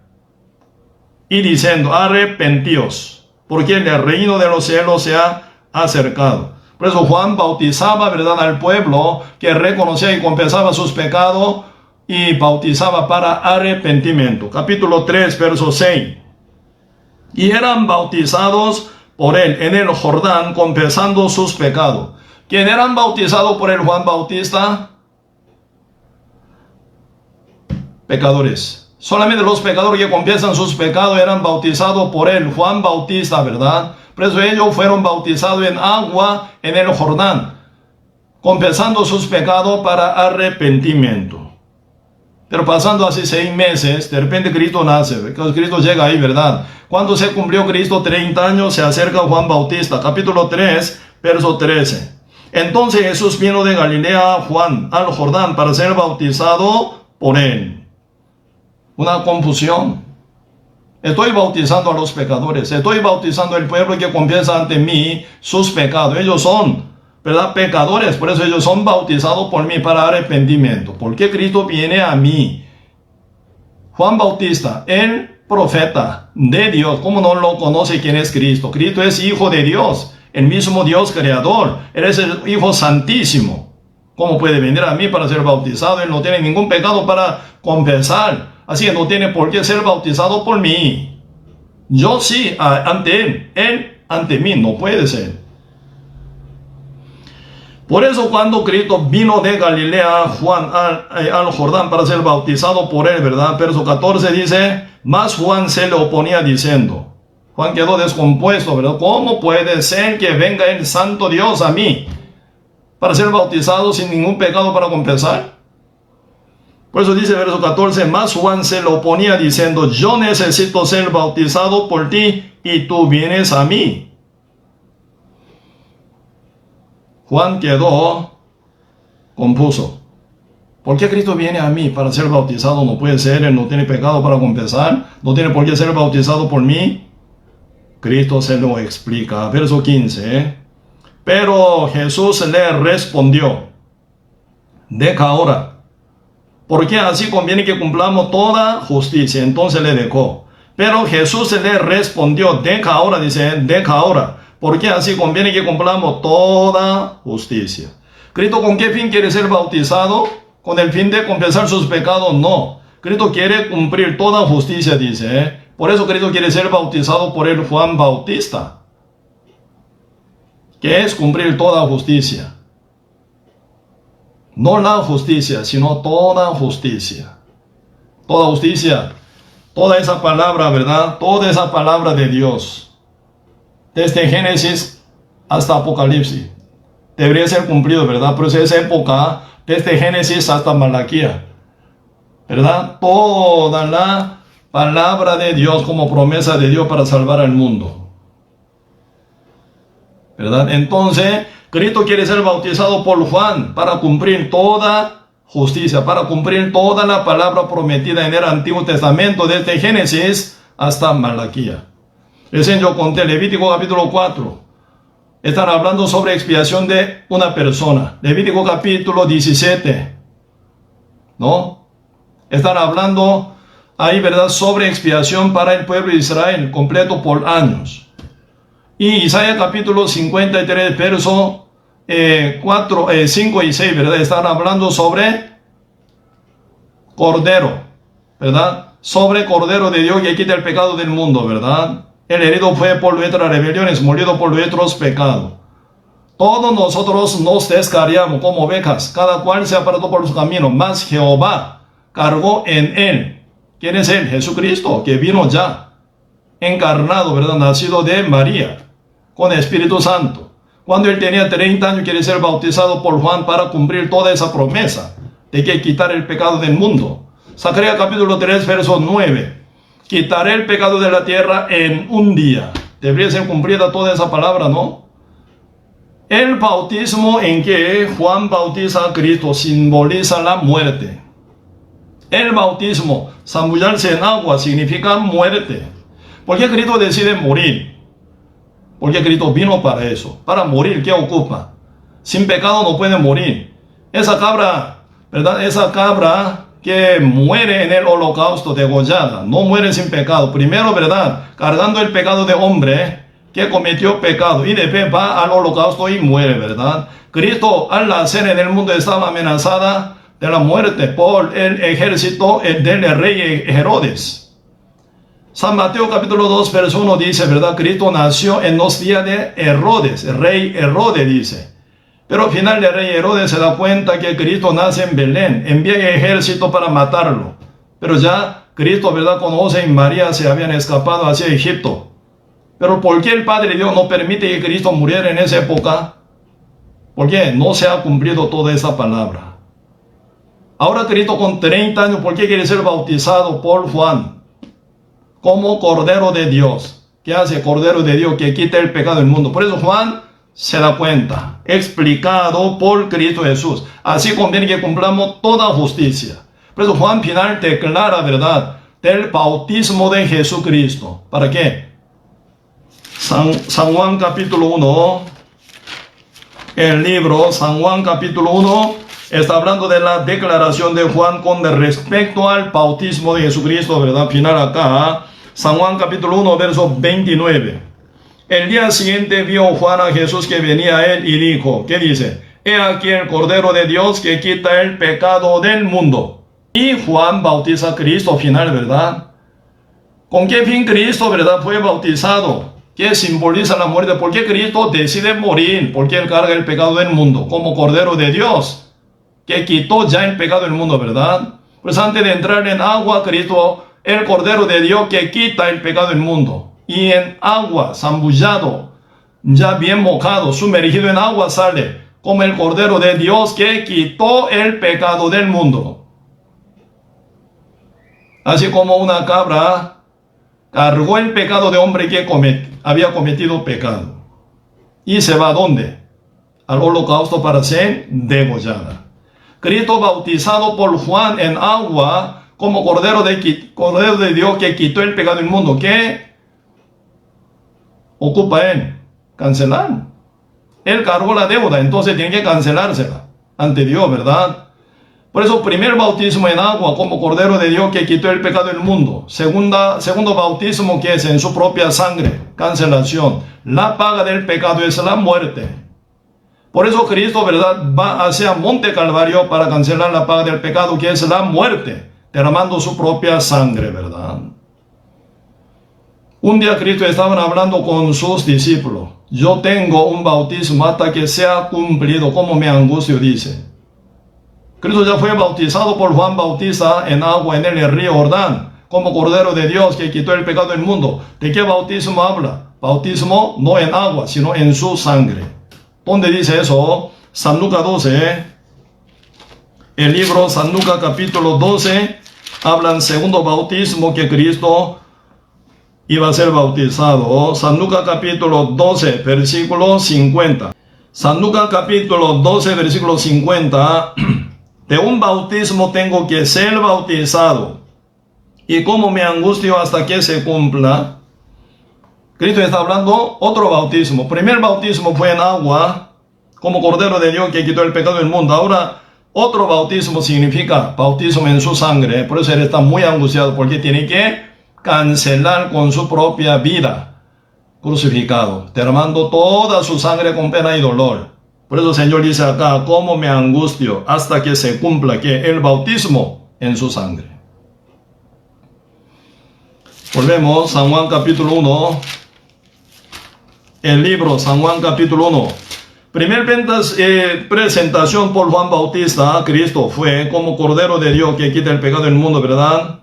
y diciendo, arrepentíos, porque el reino de los cielos se ha acercado. Por eso Juan bautizaba, ¿verdad?, al pueblo que reconocía y confesaba sus pecados y bautizaba para arrepentimiento. Capítulo 3, verso 6. Y eran bautizados por él en el Jordán, confesando sus pecados. ¿Quién eran bautizados por el Juan Bautista? Pecadores. Solamente los pecadores que confiesan sus pecados eran bautizados por el Juan Bautista, ¿verdad? Por eso ellos fueron bautizados en agua en el Jordán, confesando sus pecados para arrepentimiento. Pero pasando así 6 meses, de repente Cristo nace. Cristo llega ahí, ¿verdad? Cuando se cumplió Cristo 30 años, se acerca Juan Bautista. Capítulo 3, verso 13. Entonces Jesús vino de Galilea a Juan, al Jordán, para ser bautizado por él. Una confusión. Estoy bautizando a los pecadores. Estoy bautizando al pueblo que confiesa ante mí sus pecados. Ellos son, ¿verdad?, pecadores. Por eso ellos son bautizados por mí para arrepentimiento. ¿Por qué Cristo viene a mí? Juan Bautista, el profeta de Dios. ¿Cómo no lo conoce quién es Cristo? Cristo es hijo de Dios, el mismo Dios creador. Él es el Hijo Santísimo. ¿Cómo puede venir a mí para ser bautizado? Él no tiene ningún pecado para confesar. Así que no tiene por qué ser bautizado por mí. Yo sí ante él ante mí no puede ser. Por eso cuando Cristo vino de Galilea, Juan al Jordán para ser bautizado por él, ¿verdad? Verso 14 dice, mas Juan se le oponía diciendo, Juan quedó descompuesto, ¿verdad? ¿Cómo puede ser que venga el santo Dios a mí para ser bautizado sin ningún pecado para confesar? Por eso dice verso 14, mas Juan se le oponía diciendo, yo necesito ser bautizado por ti y tú vienes a mí. Juan quedó confuso. ¿Por qué Cristo viene a mí para ser bautizado? No puede ser, él no tiene pecado para confesar, no tiene por qué ser bautizado por mí. Cristo se lo explica. Verso 15. Pero Jesús le respondió, deja ahora, porque así conviene que cumplamos toda justicia. Entonces le dejó. Pero Jesús le respondió, deja ahora, dice, deja ahora, porque así conviene que cumplamos toda justicia. ¿Cristo con qué fin quiere ser bautizado? ¿Con el fin de confesar sus pecados? No. Cristo quiere cumplir toda justicia, dice. Por eso Cristo quiere ser bautizado por el Juan Bautista, que es cumplir toda justicia. No la justicia, sino toda justicia. Toda justicia. Toda esa palabra, ¿verdad? Toda esa palabra de Dios. Desde Génesis hasta Apocalipsis. Debería ser cumplido, ¿verdad? Por eso esa época, desde Génesis hasta Malaquía, ¿verdad? Toda la palabra de Dios como promesa de Dios para salvar al mundo, ¿verdad? Entonces, Cristo quiere ser bautizado por Juan para cumplir toda justicia, para cumplir toda la palabra prometida en el Antiguo Testamento, desde Génesis hasta Malaquía. Recién yo conté Levítico capítulo 4. Están hablando sobre expiación de una persona. Levítico capítulo 17. ¿No? Están hablando ahí, ¿verdad?, sobre expiación para el pueblo de Israel, completo por años. Y Isaías capítulo 53, verso 5 y 6, ¿verdad? Están hablando sobre Cordero, ¿verdad? Sobre Cordero de Dios que quita el pecado del mundo, ¿verdad? El herido fue por nuestras rebeliones, molido por nuestros pecados. Todos nosotros nos descarriamos como ovejas, cada cual se apartó por su camino, mas Jehová cargó en él. ¿Quién es él? Jesucristo, que vino ya, encarnado, ¿verdad? Nacido de María, con Espíritu Santo. Cuando él tenía 30 años, quiere ser bautizado por Juan para cumplir toda esa promesa de que quitar el pecado del mundo. Zacarías capítulo 3, verso 9. Quitaré el pecado de la tierra en un día. Debería ser cumplida toda esa palabra, ¿no? El bautismo en que Juan bautiza a Cristo simboliza la muerte. El bautismo, zambullarse en agua, significa muerte. ¿Por qué Cristo decide morir? Porque Cristo vino para eso, para morir. ¿Qué ocupa? Sin pecado no puede morir. Esa cabra, ¿verdad? Esa cabra que muere en el holocausto degollada, no muere sin pecado. Primero, ¿verdad?, cargando el pecado de hombre que cometió pecado, y después va al holocausto y muere, ¿verdad? Cristo al nacer en el mundo estaba amenazada de la muerte por el ejército del rey Herodes. San Mateo capítulo 2, verso 1 dice, ¿verdad? Cristo nació en los días de Herodes, el rey Herodes dice. Pero al final el rey Herodes se da cuenta que Cristo nace en Belén, envía el ejército para matarlo. Pero ya Cristo, ¿verdad?, con José y María se habían escapado hacia Egipto. Pero ¿por qué el Padre Dios no permite que Cristo muriera en esa época? Porque no se ha cumplido toda esa palabra. Ahora Cristo con 30 años, ¿por qué quiere ser bautizado por Juan? Como Cordero de Dios. ¿Qué hace Cordero de Dios? Que quita el pecado del mundo. Por eso Juan se da cuenta, explicado por Cristo Jesús. Así conviene que cumplamos toda justicia. Por eso Juan final declara, ¿verdad?, del bautismo de Jesucristo. ¿Para qué? San Juan capítulo 1, el libro San Juan capítulo 1 está hablando de la declaración de Juan con respecto al bautismo de Jesucristo, ¿verdad? Final acá, San Juan capítulo 1, verso 29. El día siguiente vio Juan a Jesús que venía a él y dijo, ¿qué dice? He aquí el Cordero de Dios que quita el pecado del mundo. Y Juan bautiza a Cristo final, ¿verdad? ¿Con qué fin Cristo, verdad, fue bautizado? que simboliza la muerte. ¿Por qué Cristo decide morir? Porque Él carga el pecado del mundo, como Cordero de Dios, que quitó ya el pecado del mundo, ¿verdad? Pues antes de entrar en agua, Cristo, el Cordero de Dios que quita el pecado del mundo. Y en agua, zambullado, ya bien mojado, sumergido en agua, sale como el Cordero de Dios que quitó el pecado del mundo. Así como una cabra cargó el pecado de hombre que había cometido pecado. ¿Y se va a dónde? Al holocausto para ser degollada. Cristo, bautizado por Juan en agua como Cordero de Dios que quitó el pecado del mundo. ¿Qué ocupa Él? Cancelar. Él cargó la deuda, entonces tiene que cancelársela ante Dios, ¿verdad? Por eso, primer bautismo en agua como Cordero de Dios que quitó el pecado del mundo. Segundo bautismo, que es en su propia sangre, cancelación. La paga del pecado es la muerte. Por eso Cristo, ¿verdad?, va hacia Monte Calvario para cancelar la paga del pecado, que es la muerte, derramando su propia sangre, ¿verdad? Un día Cristo estaba hablando con sus discípulos. Yo tengo un bautismo hasta que sea cumplido, como me angustio, dice. Cristo ya fue bautizado por Juan Bautista en agua en el río Jordán, como Cordero de Dios que quitó el pecado del mundo. ¿De qué bautismo habla? Bautismo no en agua, sino en su sangre. ¿Dónde dice eso? San Lucas 12. El libro San Lucas capítulo 12 hablan segundo bautismo que Cristo iba a ser bautizado. San Lucas capítulo 12, versículo 50. San Lucas capítulo 12, versículo 50. De un bautismo tengo que ser bautizado, y como me angustio hasta que se cumpla. Cristo está hablando otro bautismo. Primer bautismo fue en agua, como Cordero de Dios que quitó el pecado del mundo. Ahora, otro bautismo significa bautismo en su sangre. Por eso Él está muy angustiado, porque tiene que cancelar con su propia vida crucificado, derramando toda su sangre con pena y dolor. Por eso el Señor dice acá, como me angustio hasta que se cumpla que el bautismo en su sangre. Volvemos, San Juan capítulo 1. El libro San Juan capítulo 1. Primer presentación por Juan Bautista a Cristo fue como Cordero de Dios que quita el pecado del mundo, ¿verdad?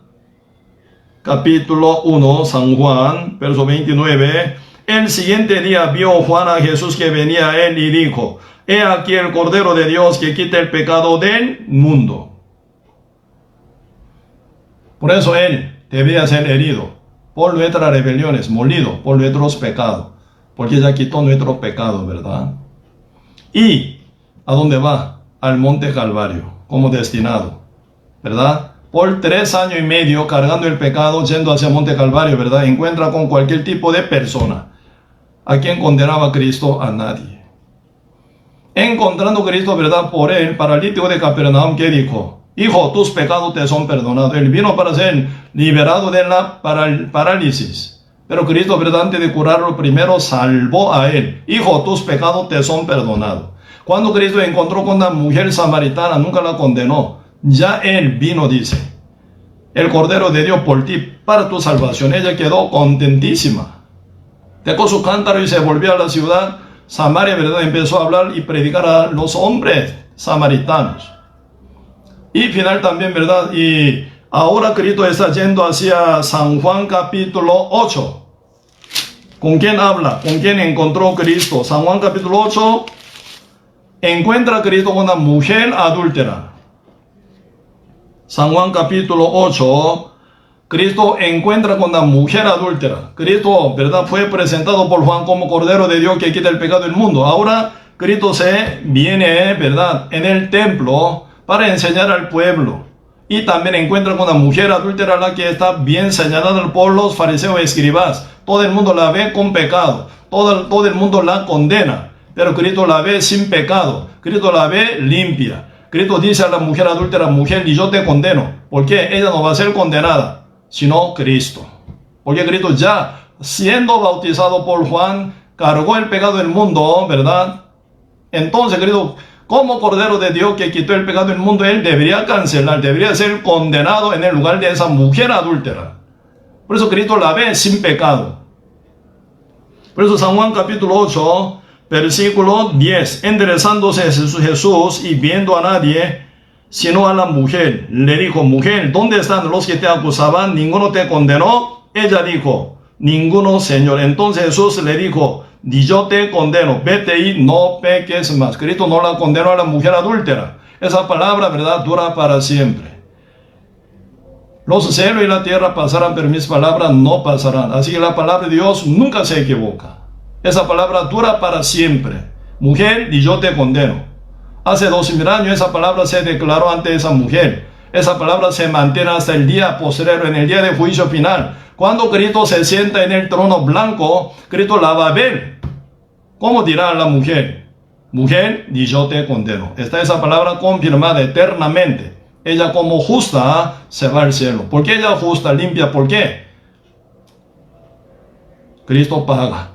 Capítulo 1, San Juan, verso 29. El siguiente día vio Juan a Jesús que venía a él y dijo, he aquí el Cordero de Dios que quita el pecado del mundo. Por eso Él debía ser herido por nuestras rebeliones, molido por nuestros pecados, porque ya quitó nuestro pecado, ¿verdad? ¿Y a dónde va? Al Monte Calvario, como destinado, ¿verdad? Por 3 años y medio cargando el pecado, yendo hacia Monte Calvario, ¿verdad? Encuentra con cualquier tipo de persona. ¿A quién condenaba Cristo? A nadie. Encontrando Cristo, ¿verdad?, por el paralítico de Capernaum, que dijo, hijo, tus pecados te son perdonados. Él vino para ser liberado de la parálisis. Pero Cristo, ¿verdad?, antes de curarlo, primero salvó a él. Hijo, tus pecados te son perdonados. Cuando Cristo encontró con la mujer samaritana, nunca la condenó. Ya Él vino, dice, el Cordero de Dios por ti, para tu salvación. Ella quedó contentísima. Dejó su cántaro y se volvió a la ciudad Samaria, ¿verdad? Empezó a hablar y predicar a los hombres samaritanos. Y final también, ¿verdad? Y ahora Cristo está yendo hacia San Juan capítulo 8. ¿Con quién habla? ¿Con quién encontró Cristo? San Juan capítulo 8. Encuentra a Cristo con una mujer adúltera. San Juan capítulo 8. Cristo encuentra con la mujer adúltera. Cristo, ¿verdad?, fue presentado por Juan como Cordero de Dios que quita el pecado del mundo. Ahora Cristo viene, ¿verdad?, en el templo para enseñar al pueblo. Y también encuentra con la mujer adúltera, la que está bien señalada por los fariseos y escribas. Todo el mundo la ve con pecado. Todo el mundo la condena. Pero Cristo la ve sin pecado. Cristo la ve limpia. Cristo dice a la mujer adúltera, mujer, y yo te condeno. ¿Por qué? Ella no va a ser condenada, sino Cristo. Porque Cristo ya, siendo bautizado por Juan, cargó el pecado del mundo, ¿verdad? Entonces Cristo, como Cordero de Dios que quitó el pecado del mundo, Él debería cancelar, debería ser condenado en el lugar de esa mujer adúltera. Por eso Cristo la ve sin pecado. Por eso San Juan capítulo 8, versículo 10. Enderezándose Jesús y viendo a nadie, sino a la mujer, le dijo: mujer, ¿dónde están los que te acusaban? ¿Ninguno te condenó? Ella dijo: ninguno, Señor. Entonces Jesús le dijo: ni yo te condeno, vete y no peques más. Cristo no la condenó a la mujer adúltera. Esa palabra, ¿verdad?, dura para siempre. Los cielos y la tierra pasarán, pero mis palabras no pasarán. Así que la palabra de Dios nunca se equivoca. Esa palabra dura para siempre. Mujer, ni yo te condeno. Hace 2000 años esa palabra se declaró ante esa mujer. Esa palabra se mantiene hasta el día postrero, en el día de juicio final. Cuando Cristo se sienta en el trono blanco, Cristo la va a ver. ¿Cómo dirá la mujer? Mujer, ni yo te condeno. Está esa palabra confirmada eternamente. Ella como justa se va al cielo. ¿Por qué ella justa, limpia? ¿Por qué? Cristo paga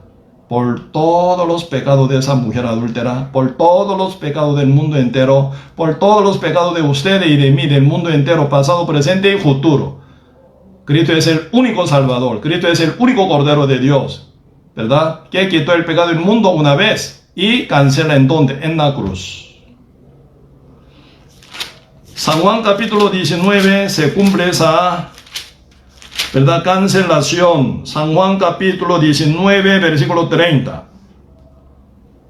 por todos los pecados de esa mujer adúltera, por todos los pecados del mundo entero, por todos los pecados de ustedes y de mí, del mundo entero, pasado, presente y futuro. Cristo es el único Salvador. Cristo es el único Cordero de Dios, ¿verdad?, que quitó el pecado del mundo una vez y cancela en donde, en la cruz. San Juan capítulo 19 se cumple esa, ¿verdad?, cancelación. San Juan capítulo 19 versículo 30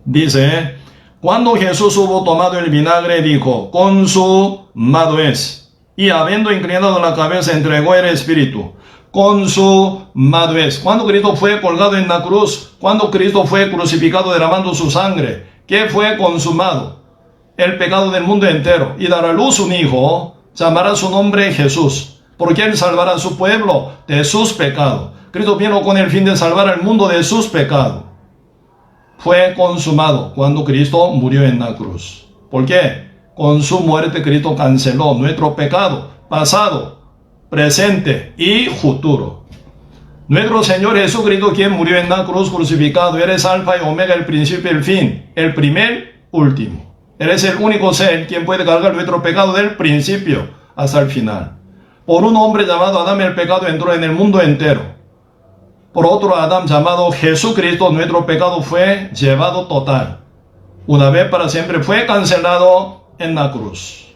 dice: cuando Jesús hubo tomado el vinagre, dijo: consumado es. Y habiendo inclinado la cabeza, entregó el espíritu. Consumado es. Cuando Cristo fue colgado en la cruz, cuando Cristo fue crucificado derramando su sangre, ¿qué fue consumado? El pecado del mundo entero. Y dará a luz un hijo, llamará su nombre Jesús, porque él salvará a su pueblo de sus pecados. Cristo vino con el fin de salvar al mundo de sus pecados. Fue consumado cuando Cristo murió en la cruz. ¿Por qué? Con su muerte Cristo canceló nuestro pecado pasado, presente y futuro. Nuestro Señor Jesucristo, quien murió en la cruz crucificado, eres alfa y omega, el principio y el fin, el primer, último. Eres el único ser quien puede cargar nuestro pecado del principio hasta el final. Por un hombre llamado Adán el pecado entró en el mundo entero. Por otro Adán llamado Jesucristo nuestro pecado fue llevado total. Una vez para siempre fue cancelado en la cruz.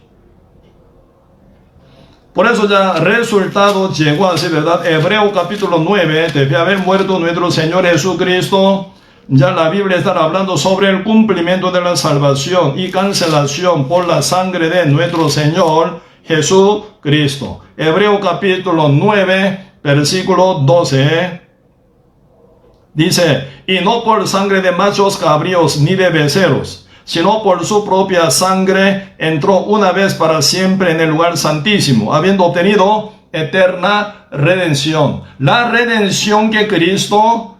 Por eso ya resultado llegó así, ¿verdad? Hebreo capítulo 9, debe haber muerto nuestro Señor Jesucristo. Ya la Biblia está hablando sobre el cumplimiento de la salvación y cancelación por la sangre de nuestro Señor Jesucristo. Hebreo capítulo 9, versículo 12. Dice: y no por sangre de machos cabríos ni de becerros, sino por su propia sangre entró una vez para siempre en el lugar santísimo, habiendo obtenido eterna redención. La redención que Cristo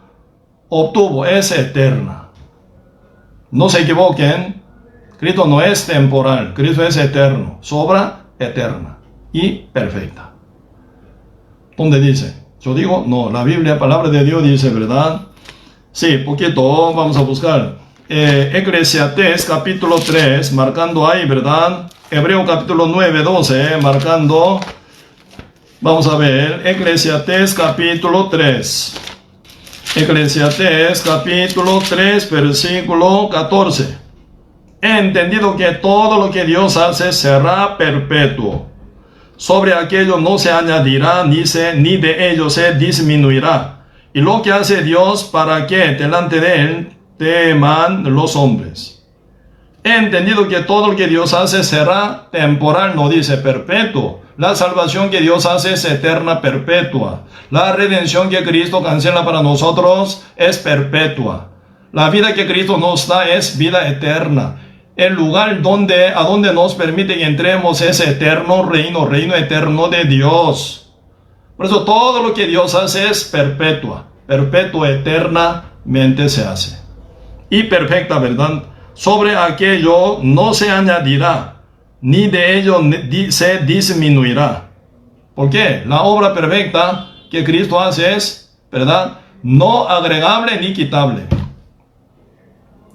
obtuvo es eterna. No se equivoquen, Cristo no es temporal, Cristo es eterno, su obra eterna y perfecta. ¿Dónde dice? Yo digo, no, la Biblia, palabra de Dios dice, ¿verdad? Sí, poquito, vamos a buscar. Eclesiastés capítulo 3, marcando ahí, ¿verdad? Hebreo capítulo 9, 12, marcando. Vamos a ver, Eclesiastés capítulo 3. Eclesiastés capítulo 3, versículo 14. He entendido que todo lo que Dios hace será perpetuo. Sobre aquello no se añadirá, ni de ello se disminuirá. Y lo que hace Dios, para que delante de él teman los hombres. He entendido que todo lo que Dios hace será temporal, no dice perpetuo. La salvación que Dios hace es eterna, perpetua. La redención que Cristo cancela para nosotros es perpetua. La vida que Cristo nos da es vida eterna. El lugar a donde nos permite que entremos es eterno reino eterno de Dios. Por eso todo lo que Dios hace es perpetua, eternamente se hace. Y perfecta, ¿verdad? Sobre aquello no se añadirá, ni de ello se disminuirá. ¿Por qué? La obra perfecta que Cristo hace es, ¿verdad?, no agregable ni quitable.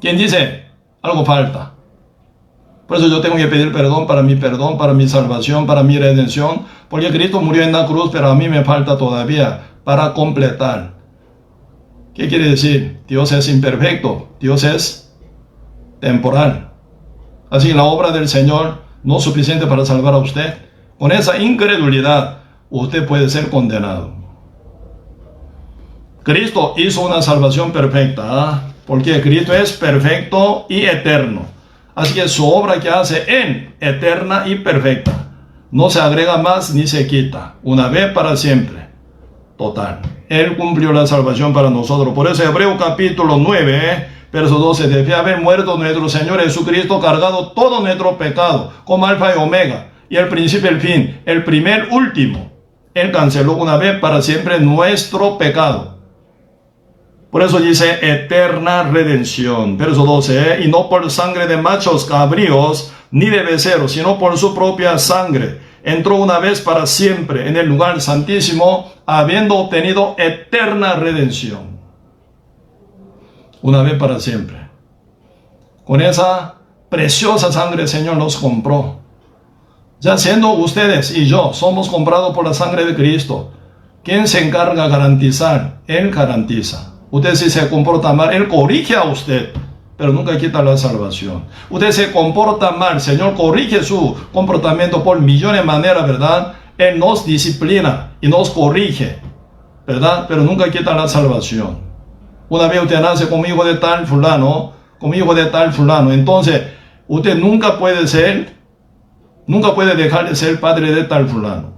¿Quién dice? Algo falta. Por eso yo tengo que pedir perdón, para mi salvación, para mi redención, porque Cristo murió en la cruz, pero a mí me falta todavía para completar. ¿Qué quiere decir? Dios es imperfecto, Dios es temporal. Así que la obra del Señor no es suficiente para salvar a usted. Con esa incredulidad, usted puede ser condenado. Cristo hizo una salvación perfecta, porque Cristo es perfecto y eterno. Así que su obra que hace en eterna y perfecta, no se agrega más ni se quita, una vez para siempre, total. Él cumplió la salvación para nosotros. Por eso Hebreos capítulo 9, verso 12, debe haber muerto nuestro Señor Jesucristo, cargado todo nuestro pecado, como alfa y omega, y el principio y el fin, el primer último. Él canceló una vez para siempre nuestro pecado. Por eso dice eterna redención. Verso 12, y no por sangre de machos cabríos, ni de becerros, sino por su propia sangre. Entró una vez para siempre en el lugar santísimo, habiendo obtenido eterna redención. Una vez para siempre. Con esa preciosa sangre el Señor nos compró. Ya siendo ustedes y yo, somos comprados por la sangre de Cristo. ¿Quién se encarga de garantizar? Él garantiza. Usted si se comporta mal, Él corrige a usted, pero nunca quita la salvación. Usted se comporta mal, el Señor corrige su comportamiento por millones de maneras, ¿verdad? Él nos disciplina y nos corrige, ¿verdad? Pero nunca quita la salvación. Una vez usted nace como hijo de tal fulano, entonces usted nunca puede dejar de ser padre de tal fulano.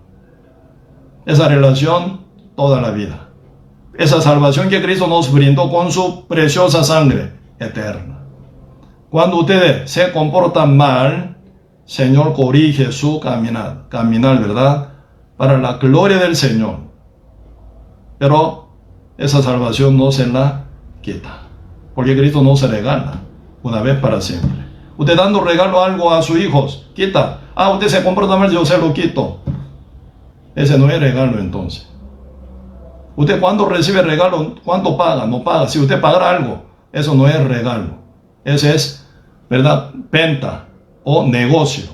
Esa relación toda la vida. Esa salvación que Cristo nos brindó con su preciosa sangre eterna. Cuando ustedes se comportan mal, Señor corrige su caminar, ¿verdad? Para la gloria del Señor. Pero esa salvación no se la quita, porque Cristo no se regala una vez para siempre. Usted dando regalo algo a sus hijos, quita. Usted se comporta mal, yo se lo quito. Ese no es regalo entonces. Usted cuando recibe regalo, ¿cuánto paga? No paga. Si usted paga algo, eso no es regalo. Ese es, ¿verdad? Venta o negocio.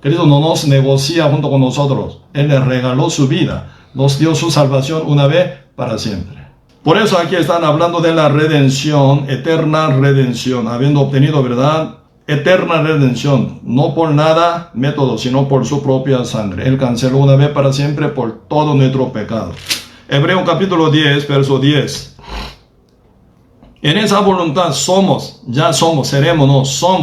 Cristo no nos negocia junto con nosotros. Él le regaló su vida. Nos dio su salvación una vez para siempre. Por eso aquí están hablando de la redención, eterna redención, habiendo obtenido, ¿verdad? Eterna redención, no por nada método, sino por su propia sangre. Él canceló una vez para siempre por todo nuestro pecado. Hebreos capítulo 10, verso 10. En esa voluntad somos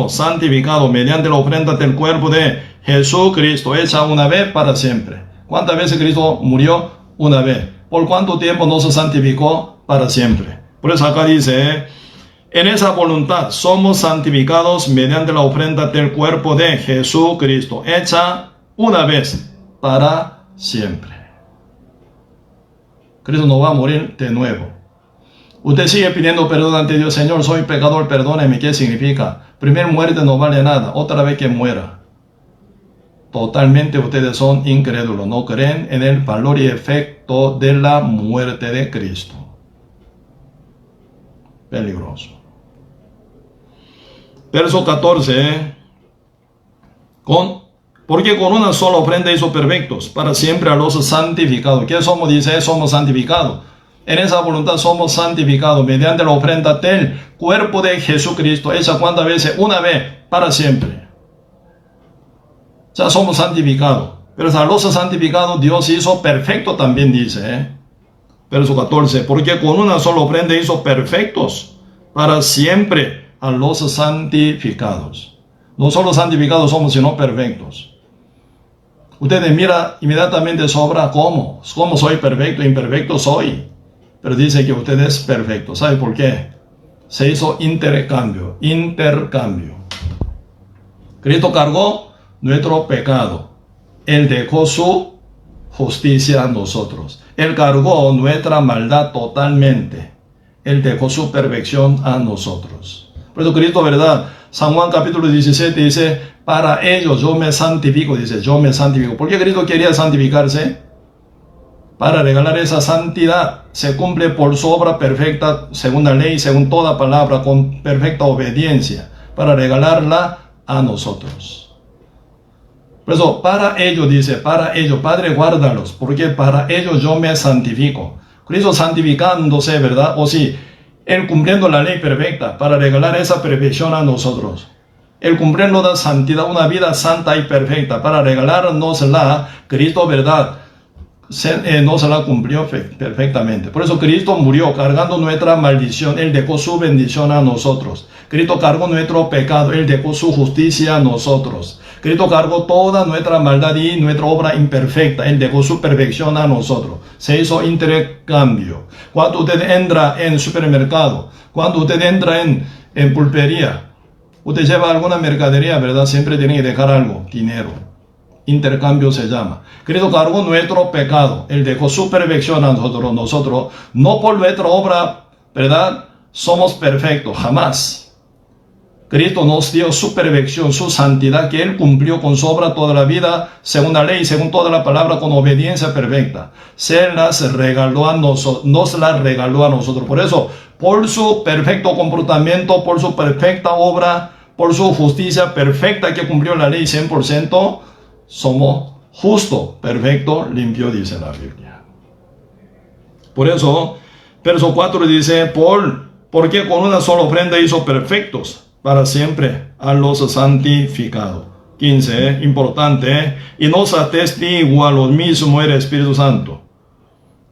santificados mediante la ofrenda del cuerpo de Jesucristo, hecha una vez para siempre. ¿Cuántas veces Cristo murió? Una vez. ¿Por cuánto tiempo nos santificó? Para siempre. Por eso acá dice, en esa voluntad somos santificados mediante la ofrenda del cuerpo de Jesucristo, hecha una vez para siempre. Cristo no va a morir de nuevo. Usted sigue pidiendo perdón ante Dios. Señor, soy pecador, perdóneme. ¿Qué significa? Primer muerte no vale nada. Otra vez que muera. Totalmente ustedes son incrédulos. No creen en el valor y efecto de la muerte de Cristo. Peligroso. Verso 14. Porque con una sola ofrenda hizo perfectos para siempre a los santificados. ¿Qué somos? Dice, somos santificados. En esa voluntad somos santificados mediante la ofrenda del cuerpo de Jesucristo. ¿Esa cuántas veces? Una vez para siempre. Ya somos santificados. Pero a los santificados Dios hizo perfecto también, dice. Verso 14. Porque con una sola ofrenda hizo perfectos para siempre a los santificados. No solo santificados somos, sino perfectos. Ustedes mira inmediatamente sobra cómo soy perfecto, imperfecto soy. Pero dice que usted es perfecto. ¿Sabe por qué? Se hizo intercambio. Cristo cargó nuestro pecado. Él dejó su justicia a nosotros. Él cargó nuestra maldad totalmente. Él dejó su perfección a nosotros. Por eso Cristo, ¿verdad? San Juan capítulo 17 dice, para ellos yo me santifico. Dice, yo me santifico. ¿Por qué Cristo quería santificarse? Para regalar esa santidad. Se cumple por su obra perfecta, según la ley, según toda palabra, con perfecta obediencia. Para regalarla a nosotros. Por eso, para ellos, dice, para ellos, Padre, guárdalos, porque para ellos yo me santifico. Cristo santificándose, ¿verdad? O sí, Él cumpliendo la ley perfecta para regalar esa perfección a nosotros. Él cumpliendo la santidad, una vida santa y perfecta para regalarnosla, Cristo, ¿verdad? No se la cumplió perfectamente. Por eso Cristo murió cargando nuestra maldición. Él dejó su bendición a nosotros. Cristo cargó nuestro pecado. Él dejó su justicia a nosotros. Cristo cargó toda nuestra maldad y nuestra obra imperfecta. Él dejó su perfección a nosotros. Se hizo intercambio. Cuando usted entra en supermercado, cuando usted entra en pulpería, usted lleva alguna mercadería, ¿verdad? Siempre tiene que dejar algo, dinero. Intercambio se llama. Cristo cargó nuestro pecado. Él dejó su perfección a nosotros. Nosotros, no por nuestra obra, ¿verdad? Somos perfectos, jamás. Cristo nos dio su perfección, su santidad, que Él cumplió con su obra toda la vida, según la ley, según toda la palabra, con obediencia perfecta. Se las regaló a nosotros, nos las regaló a nosotros. Por eso, por su perfecto comportamiento, por su perfecta obra, por su justicia perfecta que cumplió la ley 100%, somos justo, perfecto, limpio, dice la Biblia. Por eso, verso 4 dice, porque con una sola ofrenda hizo perfectos para siempre a los santificados. 15, importante, y nos atestigua lo mismo el Espíritu Santo.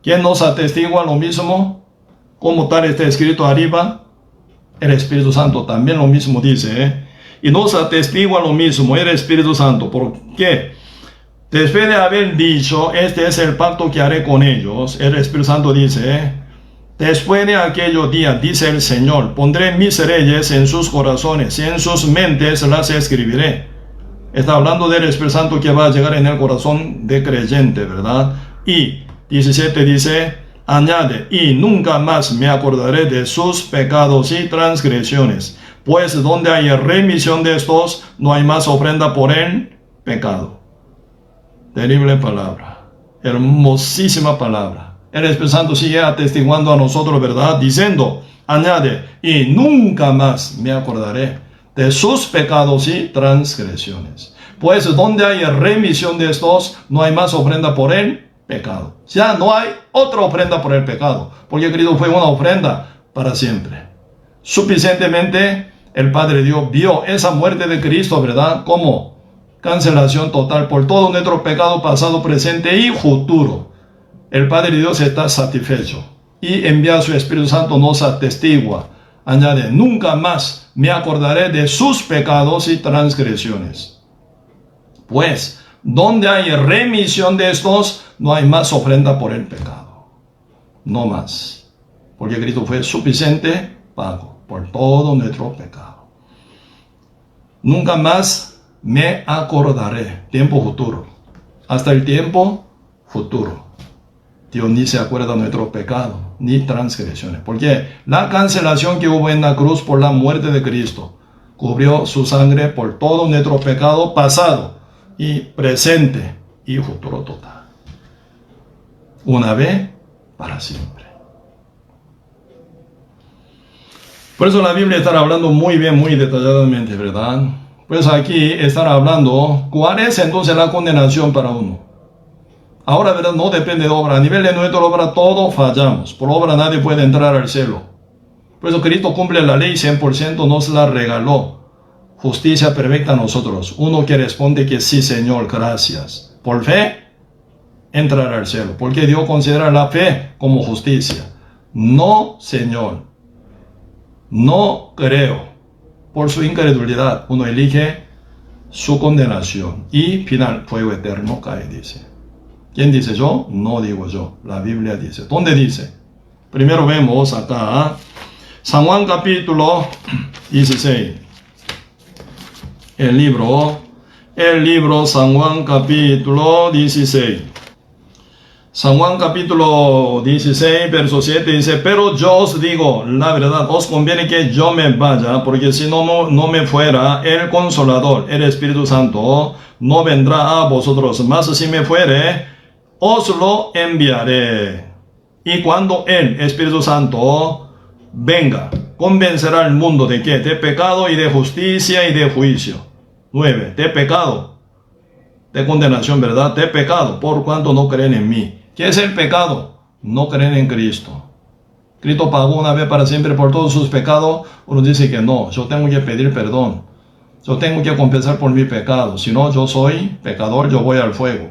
¿Quién nos atestigua lo mismo? Como tal está escrito arriba, el Espíritu Santo también lo mismo dice, y nos atestigua lo mismo el Espíritu Santo. ¿Por qué? Después de haber dicho, este es el pacto que haré con ellos, el Espíritu Santo dice, después de aquellos días, dice el Señor, pondré mis leyes en sus corazones y en sus mentes las escribiré. Está hablando del Espíritu Santo que va a llegar en el corazón de creyente, ¿verdad? Y 17 dice, añade, y nunca más me acordaré de sus pecados y transgresiones, pues donde hay remisión de estos, no hay más ofrenda por el pecado. Terrible palabra, hermosísima palabra. El Espíritu Santo sigue atestiguando a nosotros, ¿verdad? Diciendo, añade, y nunca más me acordaré de sus pecados y transgresiones. Pues donde hay remisión de estos, no hay más ofrenda por el pecado. Ya no hay otra ofrenda por el pecado, porque Cristo fue una ofrenda para siempre. Suficientemente el Padre Dios vio esa muerte de Cristo, ¿verdad? Como cancelación total por todo nuestro pecado pasado, presente y futuro. El Padre Dios está satisfecho y envía su Espíritu Santo, nos atestigua. Añade, nunca más me acordaré de sus pecados y transgresiones. Pues, donde hay remisión de estos, no hay más ofrenda por el pecado. No más. Porque Cristo fue suficiente pago por todo nuestro pecado. Nunca más me acordaré. Tiempo futuro. Hasta el tiempo futuro. Dios ni se acuerda de nuestro pecado, ni transgresiones. Porque la cancelación que hubo en la cruz por la muerte de Cristo cubrió su sangre por todo nuestro pecado pasado y presente y futuro total. Una vez para siempre. Por eso la Biblia está hablando muy bien, muy detalladamente, ¿verdad? Pues aquí están hablando cuál es entonces la condenación para uno. Ahora, ¿verdad? No depende de obra. A nivel de nuestra obra, todos fallamos. Por obra nadie puede entrar al cielo. Por eso Cristo cumple la ley 100%, nos la regaló. Justicia perfecta a nosotros. Uno que responde que sí, Señor, gracias. Por fe, entrar al cielo. Porque Dios considera la fe como justicia. No, Señor. No creo. Por su incredulidad, uno elige su condenación. Y final, fuego eterno cae, dice. ¿Quién dice yo? No digo yo. La Biblia dice. ¿Dónde dice? Primero vemos acá San Juan capítulo 16. El libro San Juan capítulo 16. San Juan capítulo 16, verso 7 dice, pero yo os digo la verdad, os conviene que yo me vaya, porque si no me fuera, el Consolador, el Espíritu Santo, no vendrá a vosotros, mas si me fuere, os lo enviaré. Y cuando el Espíritu Santo venga, convencerá al mundo de qué? De pecado y de justicia y de juicio. 9. De pecado, de condenación, ¿verdad? De pecado, por cuanto no creen en mí. ¿Qué es el pecado? no creen en Cristo. Cristo pagó una vez para siempre por todos sus pecados. Uno dice que no, yo tengo que pedir perdón. Yo tengo que confesar por mi pecado. Si no, yo soy pecador, yo voy al fuego.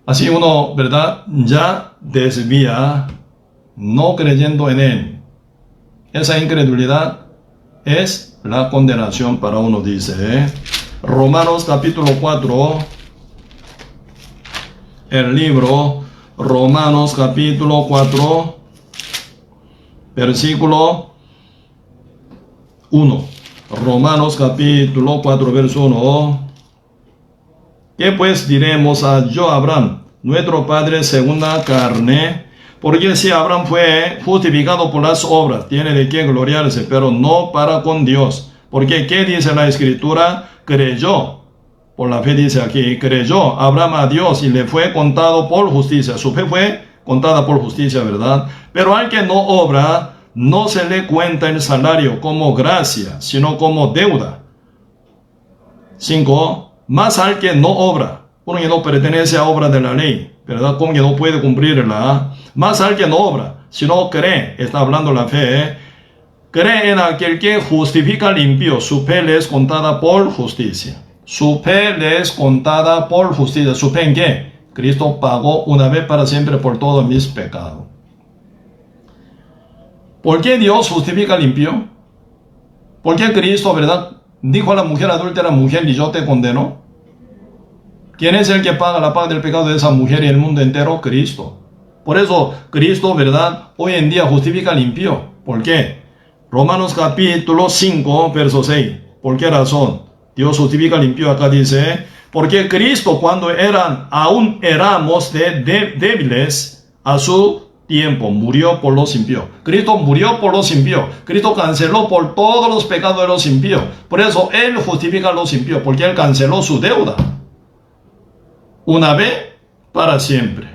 Así uno, ¿verdad? Ya desvía, no creyendo en Él. Esa incredulidad es la condenación para uno, dice. Romanos capítulo 4. El libro Romanos capítulo 4. Versículo 1. Romanos capítulo 4, verso 1. ¿Qué pues diremos a Abraham, nuestro padre según la carne? Porque si Abraham fue justificado por las obras, tiene de qué gloriarse, pero no para con Dios. Porque ¿qué dice la Escritura? Creyó. Por la fe dice aquí, creyó Abraham a Dios y le fue contado por justicia. Su fe fue contada por justicia, ¿verdad? Pero al que no obra, no se le cuenta el salario como gracia, sino como deuda. 5. Más al que no obra, uno que no pertenece a obra de la ley, ¿verdad? Como que no puede cumplirla. Más al que no obra, sino cree, está hablando la fe, cree en aquel que justifica al impío, su fe le es contada por justicia. Su fe le es contada por justicia. ¿Su fe en qué? Cristo pagó una vez para siempre por todos mis pecados. ¿Por qué Dios justifica al impío? ¿Por qué Cristo, verdad, dijo a la mujer adúltera, mujer, y yo te condeno? ¿Quién es el que paga la paga del pecado de esa mujer y el mundo entero? Cristo. Por eso Cristo, verdad, hoy en día justifica al impío. ¿Por qué? Romanos capítulo 5, verso 6. ¿Por qué razón? Dios justifica al impío. Acá dice, porque Cristo cuando aún éramos débiles a su tiempo, murió por los impíos. Cristo murió por los impíos. Cristo canceló por todos los pecados de los impíos. Por eso Él justifica a los impíos, porque Él canceló su deuda. Una vez para siempre.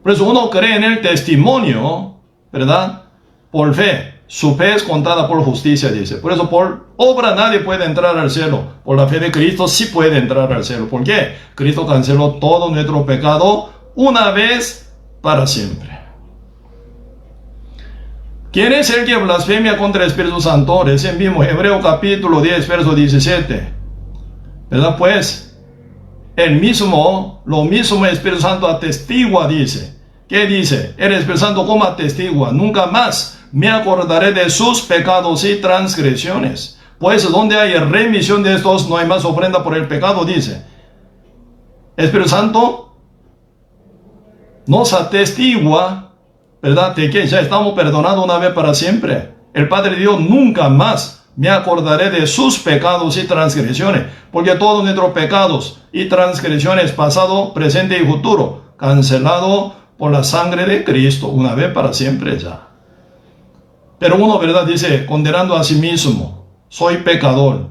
Por eso uno cree en el testimonio, ¿verdad? Por fe. Su fe es contada por justicia, dice. Por eso por obra nadie puede entrar al cielo. Por la fe de Cristo sí puede entrar al cielo. ¿Por qué? Cristo canceló todo nuestro pecado una vez para siempre. ¿Quién es el que blasfemia contra el Espíritu Santo? Recién vimos Hebreo capítulo 10, verso 17. ¿Verdad? Pues, lo mismo el Espíritu Santo atestigua, dice. ¿Qué dice? El Espíritu Santo como atestigua. Nunca más me acordaré de sus pecados y transgresiones. Pues donde hay remisión de estos, no hay más ofrenda por el pecado, dice. El Espíritu Santo nos atestigua, ¿verdad?, de que ya estamos perdonados una vez para siempre. El Padre Dios nunca más me acordaré de sus pecados y transgresiones, porque todos nuestros pecados y transgresiones, pasado, presente y futuro, cancelado por la sangre de Cristo, una vez para siempre ya. Pero uno, ¿verdad?, dice, condenando a sí mismo, soy pecador.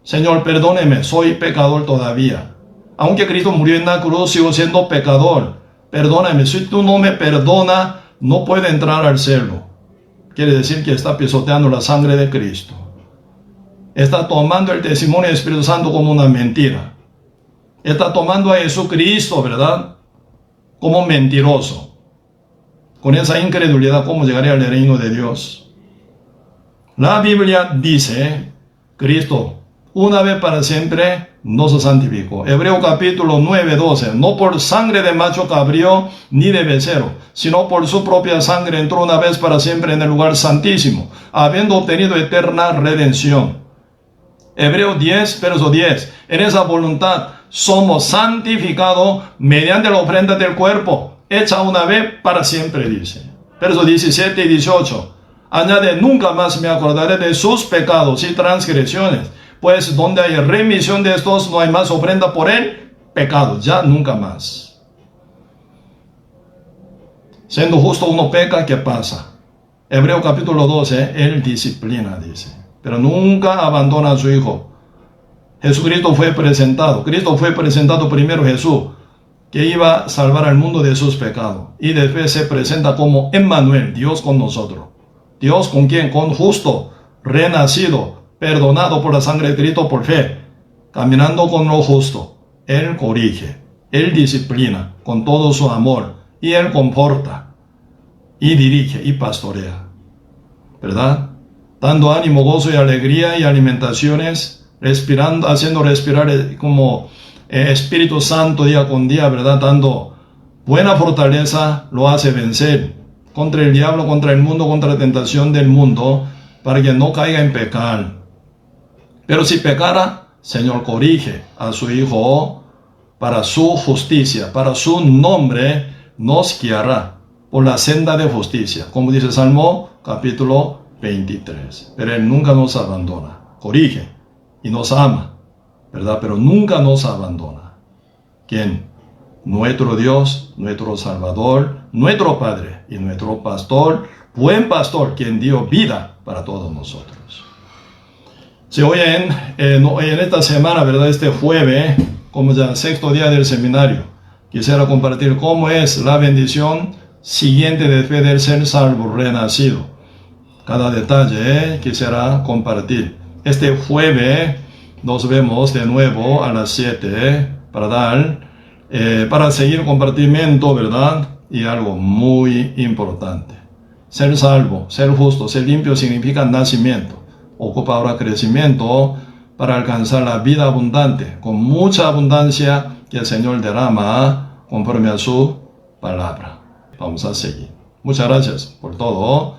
Señor, perdóneme, soy pecador todavía. Aunque Cristo murió en la cruz, sigo siendo pecador. Perdóname, si tú no me perdonas, no puede entrar al cielo. Quiere decir que está pisoteando la sangre de Cristo. Está tomando el testimonio del Espíritu Santo como una mentira. Está tomando a Jesucristo, ¿verdad?, como mentiroso. Con esa incredulidad, ¿cómo llegaría al reino de Dios? La Biblia dice, Cristo, una vez para siempre, nos santificó. Hebreo capítulo 9, 12. No por sangre de macho cabrío ni de becerro, sino por su propia sangre entró una vez para siempre en el lugar santísimo, habiendo obtenido eterna redención. Hebreo 10, verso 10. En esa voluntad somos santificados mediante la ofrenda del cuerpo, hecha una vez para siempre, dice. Verso 17 y 18. Añade, nunca más me acordaré de sus pecados y transgresiones, pues donde hay remisión de estos, no hay más ofrenda por el pecado, ya nunca más. Siendo justo uno peca, ¿qué pasa? Hebreo capítulo 12, Él disciplina, dice, pero nunca abandona a su Hijo. Jesucristo fue presentado. Cristo fue presentado primero, Jesús, que iba a salvar al mundo de sus pecados. Y después se presenta como Emmanuel, Dios con nosotros. Dios con quien, con justo, renacido, perdonado por la sangre de Cristo por fe, caminando con lo justo. Él corrige, Él disciplina con todo su amor y Él comporta, y dirige, y pastorea, ¿verdad? Dando ánimo, gozo y alegría y alimentaciones, respirando, haciendo respirar como Espíritu Santo día con día, ¿verdad? Dando buena fortaleza, lo hace vencer contra el diablo, contra el mundo, contra la tentación del mundo, para que no caiga en pecar. Pero si pecara, Señor corrige a su Hijo para su justicia, para su nombre nos guiará por la senda de justicia, como dice Salmo capítulo 23. Pero Él nunca nos abandona, corrige y nos ama, ¿verdad? Pero nunca nos abandona. ¿Quién? Nuestro Dios, nuestro Salvador, nuestro Padre y nuestro Pastor, buen Pastor, quien dio vida para todos nosotros. Si hoy en esta semana, ¿verdad? Este jueves, como ya el sexto día del seminario, quisiera compartir cómo es la bendición siguiente después de ser salvo, renacido. Cada detalle quisiera compartir. Este jueves nos vemos de nuevo a las 7 para seguir compartimiento, ¿verdad? Y algo muy importante. Ser salvo, ser justo, ser limpio significa nacimiento. Ocupa ahora crecimiento para alcanzar la vida abundante, con mucha abundancia que el Señor derrama conforme a su palabra. Vamos a seguir. Muchas gracias por todo.